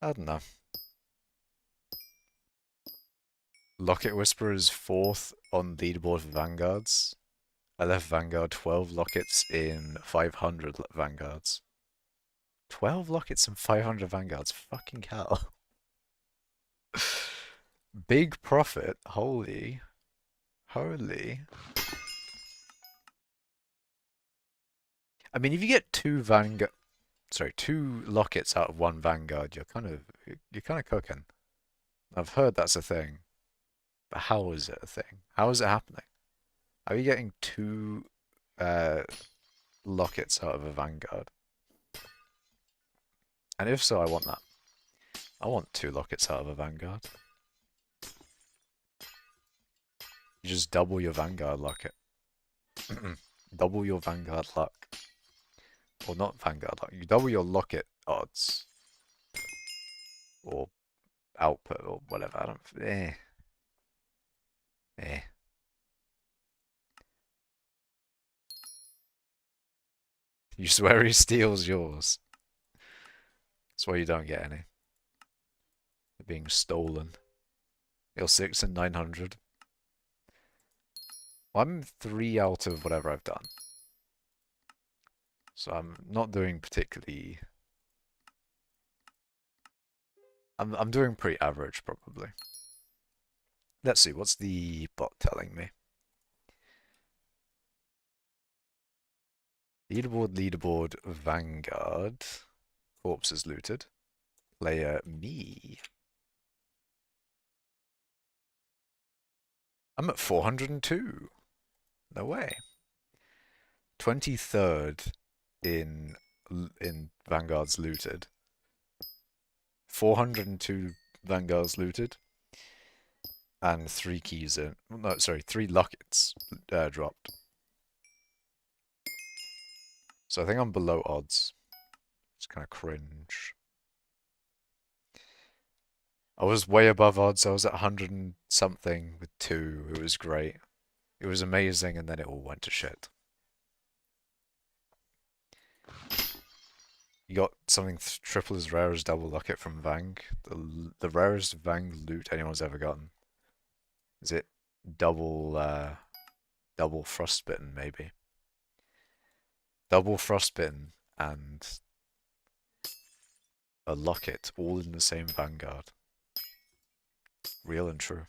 I don't know. Locket Whisperer is 4th on leaderboard for Vanguards. I left Vanguard 12 Lockets in 500 Vanguards. 12 Lockets and 500 Vanguards. Fucking hell. Big profit. Holy. Holy. I mean, if you get 2 Lockets out of 1 Vanguard, you're kind of cooking. I've heard that's a thing. But how is it a thing? How is it happening? Are you getting 2 Lockets out of a Vanguard? And if so, I want that. I want 2 Lockets out of a Vanguard. You just double your Vanguard Locket. Double your Vanguard luck. Or not Vanguard luck. You double your Locket odds. Or output or whatever. I don't... You swear he steals yours. That's why you don't get any. They're being stolen. You're 6 and 900. Well, I'm 3 out of whatever I've done. So I'm not doing particularly... I'm doing pretty average, probably. Let's see, what's the bot telling me? Leaderboard, Vanguard. Corpses looted. Player me. I'm at 402. No way. 23rd in Vanguards looted. 402 Vanguards looted. And 3 keys in. No, sorry, 3 lockets dropped. So I think I'm below odds. It's kind of cringe. I was way above odds. I was at 100 and something with 2. It was great. It was amazing, and then it all went to shit. You got something triple as rare as double locket from Vang. The rarest Vang loot anyone's ever gotten. Is it double frostbitten maybe? Double frostbitten and a locket all in the same Vanguard. Real and true.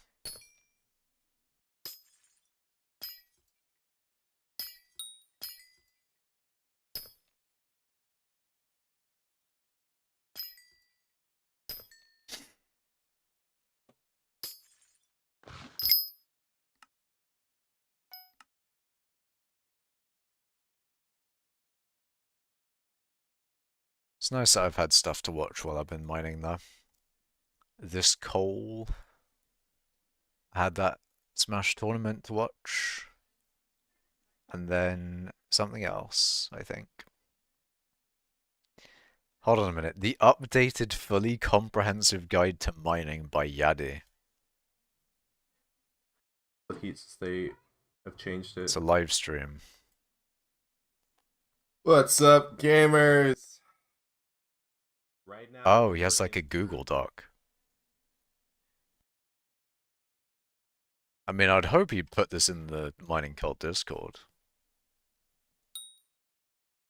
It's nice that I've had stuff to watch while I've been mining though. This coal. I had that Smash tournament to watch. And then something else, I think. Hold on a minute. The updated fully comprehensive guide to mining by Yadi. The heats, they have changed it. It's a live stream. What's up, gamers? Right now. Oh, he has like a Google Doc. I mean, I'd hope he'd put this in the Mining Cult Discord.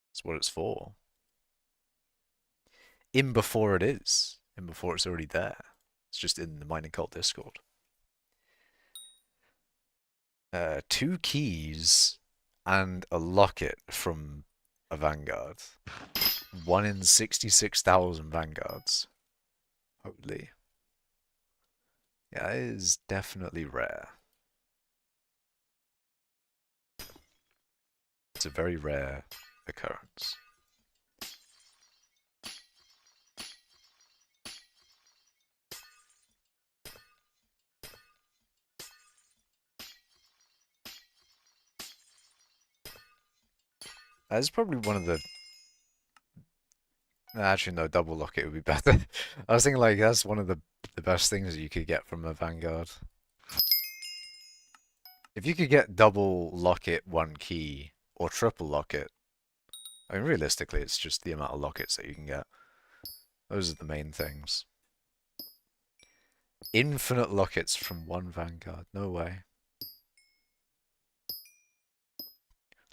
That's what it's for. In before it is. In before it's already there. It's just in the Mining Cult Discord. 2 keys and a locket from a Vanguard. 1 in 66,000 Vanguards. Holy. Yeah, it is definitely rare. It's a very rare occurrence. That's probably one of the... Actually, no, double locket would be better. I was thinking like that's one of the best things that you could get from a Vanguard. If you could get double locket 1 key or triple locket, I mean realistically it's just the amount of lockets that you can get. Those are the main things. Infinite lockets from 1 Vanguard, no way.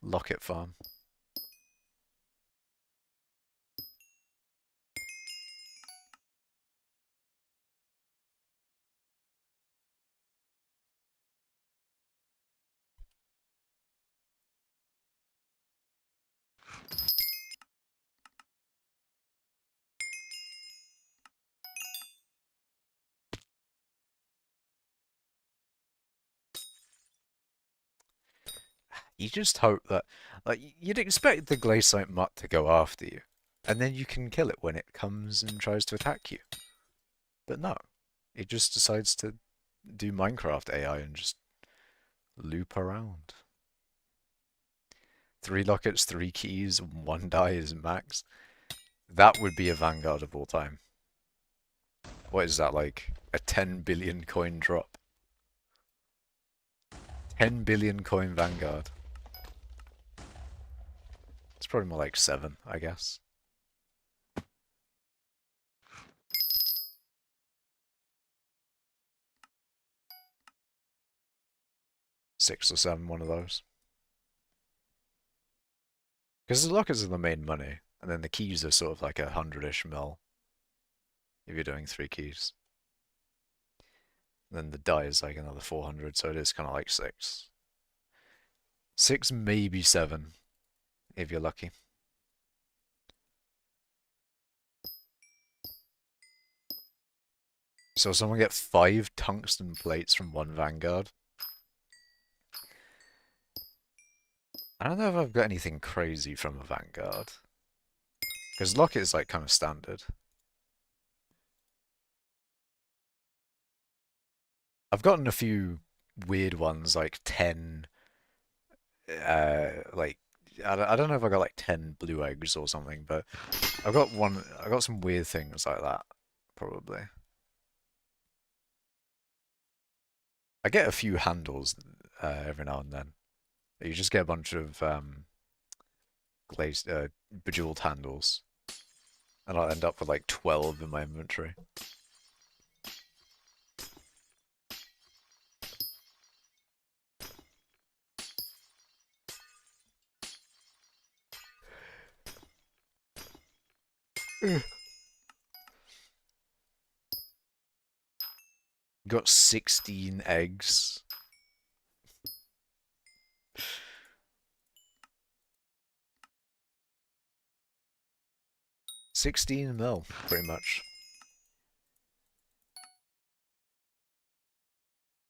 Locket farm. You just hope that, like, you'd expect the Glaciite mutt to go after you, and then you can kill it when it comes and tries to attack you. But no, it just decides to do Minecraft AI and just loop around. 3 lockets, 3 keys, 1 die is max. That would be a Vanguard of all time. What is that, like a 10 billion coin drop? 10 billion coin Vanguard. It's probably more like 7, I guess. Six or 7, one of those. Because the lockers are the main money, and then the keys are sort of like 100-ish mil if you're doing 3 keys. And then the die is like another 400, so it is kind of like 6. 6, maybe 7, if you're lucky. So someone get 5 tungsten plates from 1 Vanguard. I don't know if I've got anything crazy from a Vanguard. Because Locket is like kind of standard. I've gotten a few weird ones, like 10, like, I don't know if I got like 10 blue eggs or something, but I got some weird things like that, probably. I get a few handles every now and then. You just get a bunch of glazed, bejeweled handles, and I'll end up with like 12 in my inventory. Got 16 eggs. $16 mil, pretty much.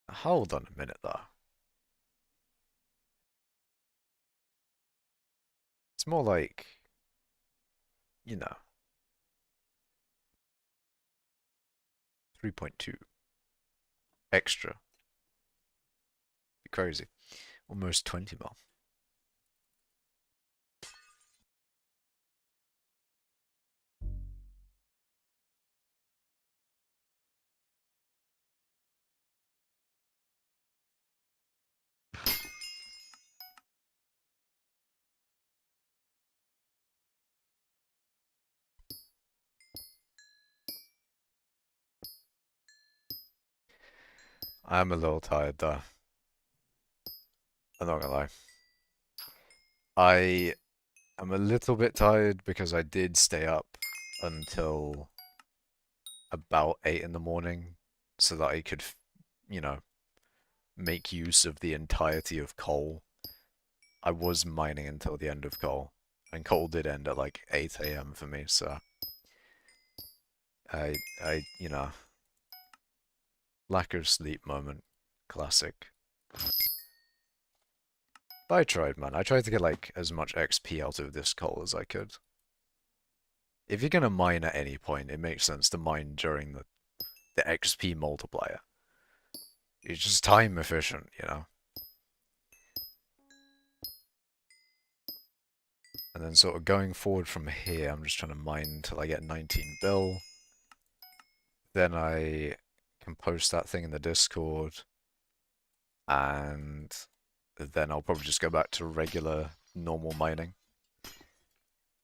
Hold on a minute, though. It's more like, you know, 3.2 extra. Be crazy. Almost 20 mil. I'm a little tired though. I'm not gonna lie. I am a little bit tired because I did stay up until about 8 in the morning so that I could, you know, make use of the entirety of coal. I was mining until the end of coal, and coal did end at like 8 a.m. for me, so you know, lack of sleep moment, classic. But I tried, man. I tried to get like as much XP out of this coal as I could. If you're gonna mine at any point, it makes sense to mine during the XP multiplier. It's just time efficient, you know? And then sort of going forward from here, I'm just trying to mine until I get 19 bill. Then I can post that thing in the Discord. And then I'll probably just go back to regular, normal mining.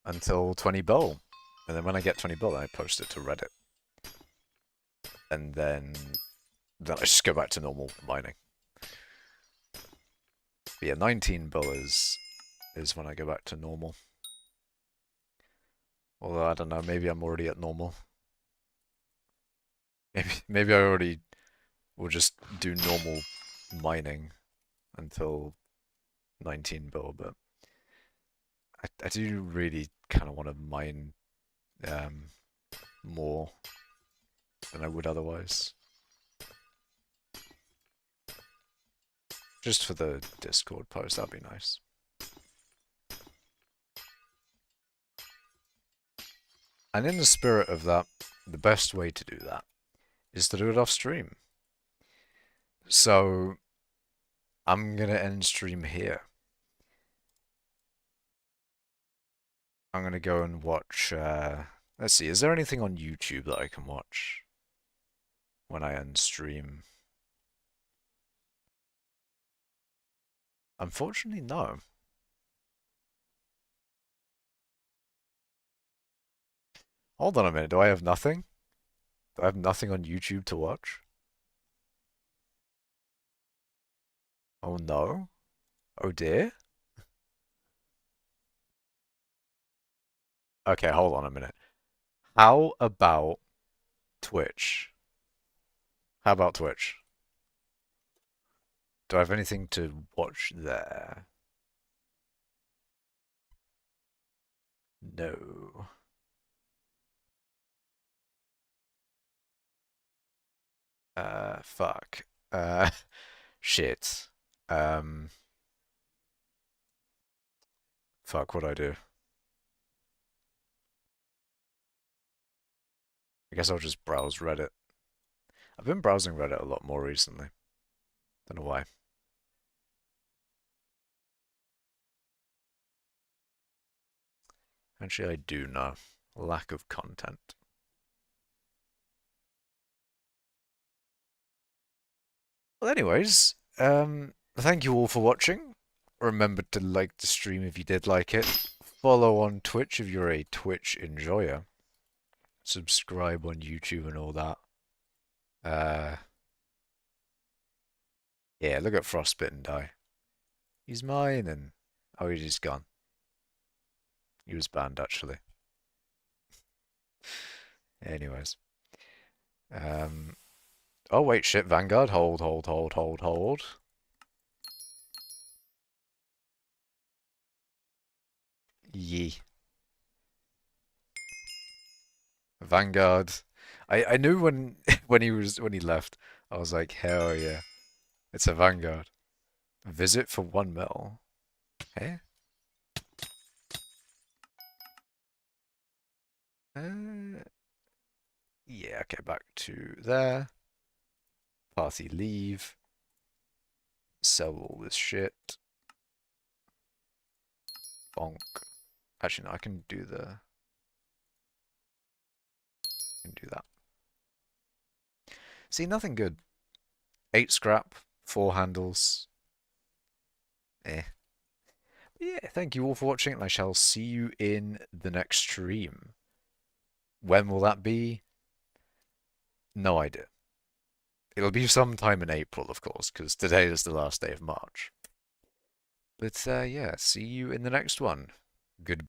Until 20 bill. And then when I get 20 bill, I post it to Reddit. And then I just go back to normal mining. But yeah, 19 bill is when I go back to normal. Although I don't know, maybe I'm already at normal. Maybe I already will just do normal mining until 19 bill, but I do really kind of want to mine more than I would otherwise. Just for the Discord post, that'd be nice. And in the spirit of that, the best way to do that is to do it off stream. So I'm gonna end stream here. I'm gonna go and watch, let's see, is there anything on YouTube that I can watch when I end stream? Unfortunately, no. Hold on a minute, do I have nothing? Do I have nothing on YouTube to watch? Oh no? Oh dear? Okay, hold on a minute. How about Twitch? How about Twitch? Do I have anything to watch there? No. Fuck. Shit. Um, Fuck, what'd I do? I guess I'll just browse Reddit. I've been browsing Reddit a lot more recently. Don't know why. Actually, I do know. Lack of content. Well, anyways, thank you all for watching. Remember to like the stream if you did like it. Follow on Twitch if you're a Twitch enjoyer. Subscribe on YouTube and all that. Yeah, look at Frostbitten die. He's mine and... Oh, he's just gone. He was banned, actually. Anyways. Oh, wait, shit, Vanguard. Hold. Yee. Vanguard. I knew when when he left, I was like, hell yeah. It's a Vanguard. Visit for 1 mil. Eh? Yeah, okay, back to there. Party leave. Sell all this shit. Bonk. Actually, no, I can do the... I can do that. See, nothing good. 8 scrap, 4 handles. Eh. But yeah, thank you all for watching, and I shall see you in the next stream. When will that be? No idea. It'll be sometime in April, of course, because today is the last day of March. But yeah, see you in the next one. Goodbye.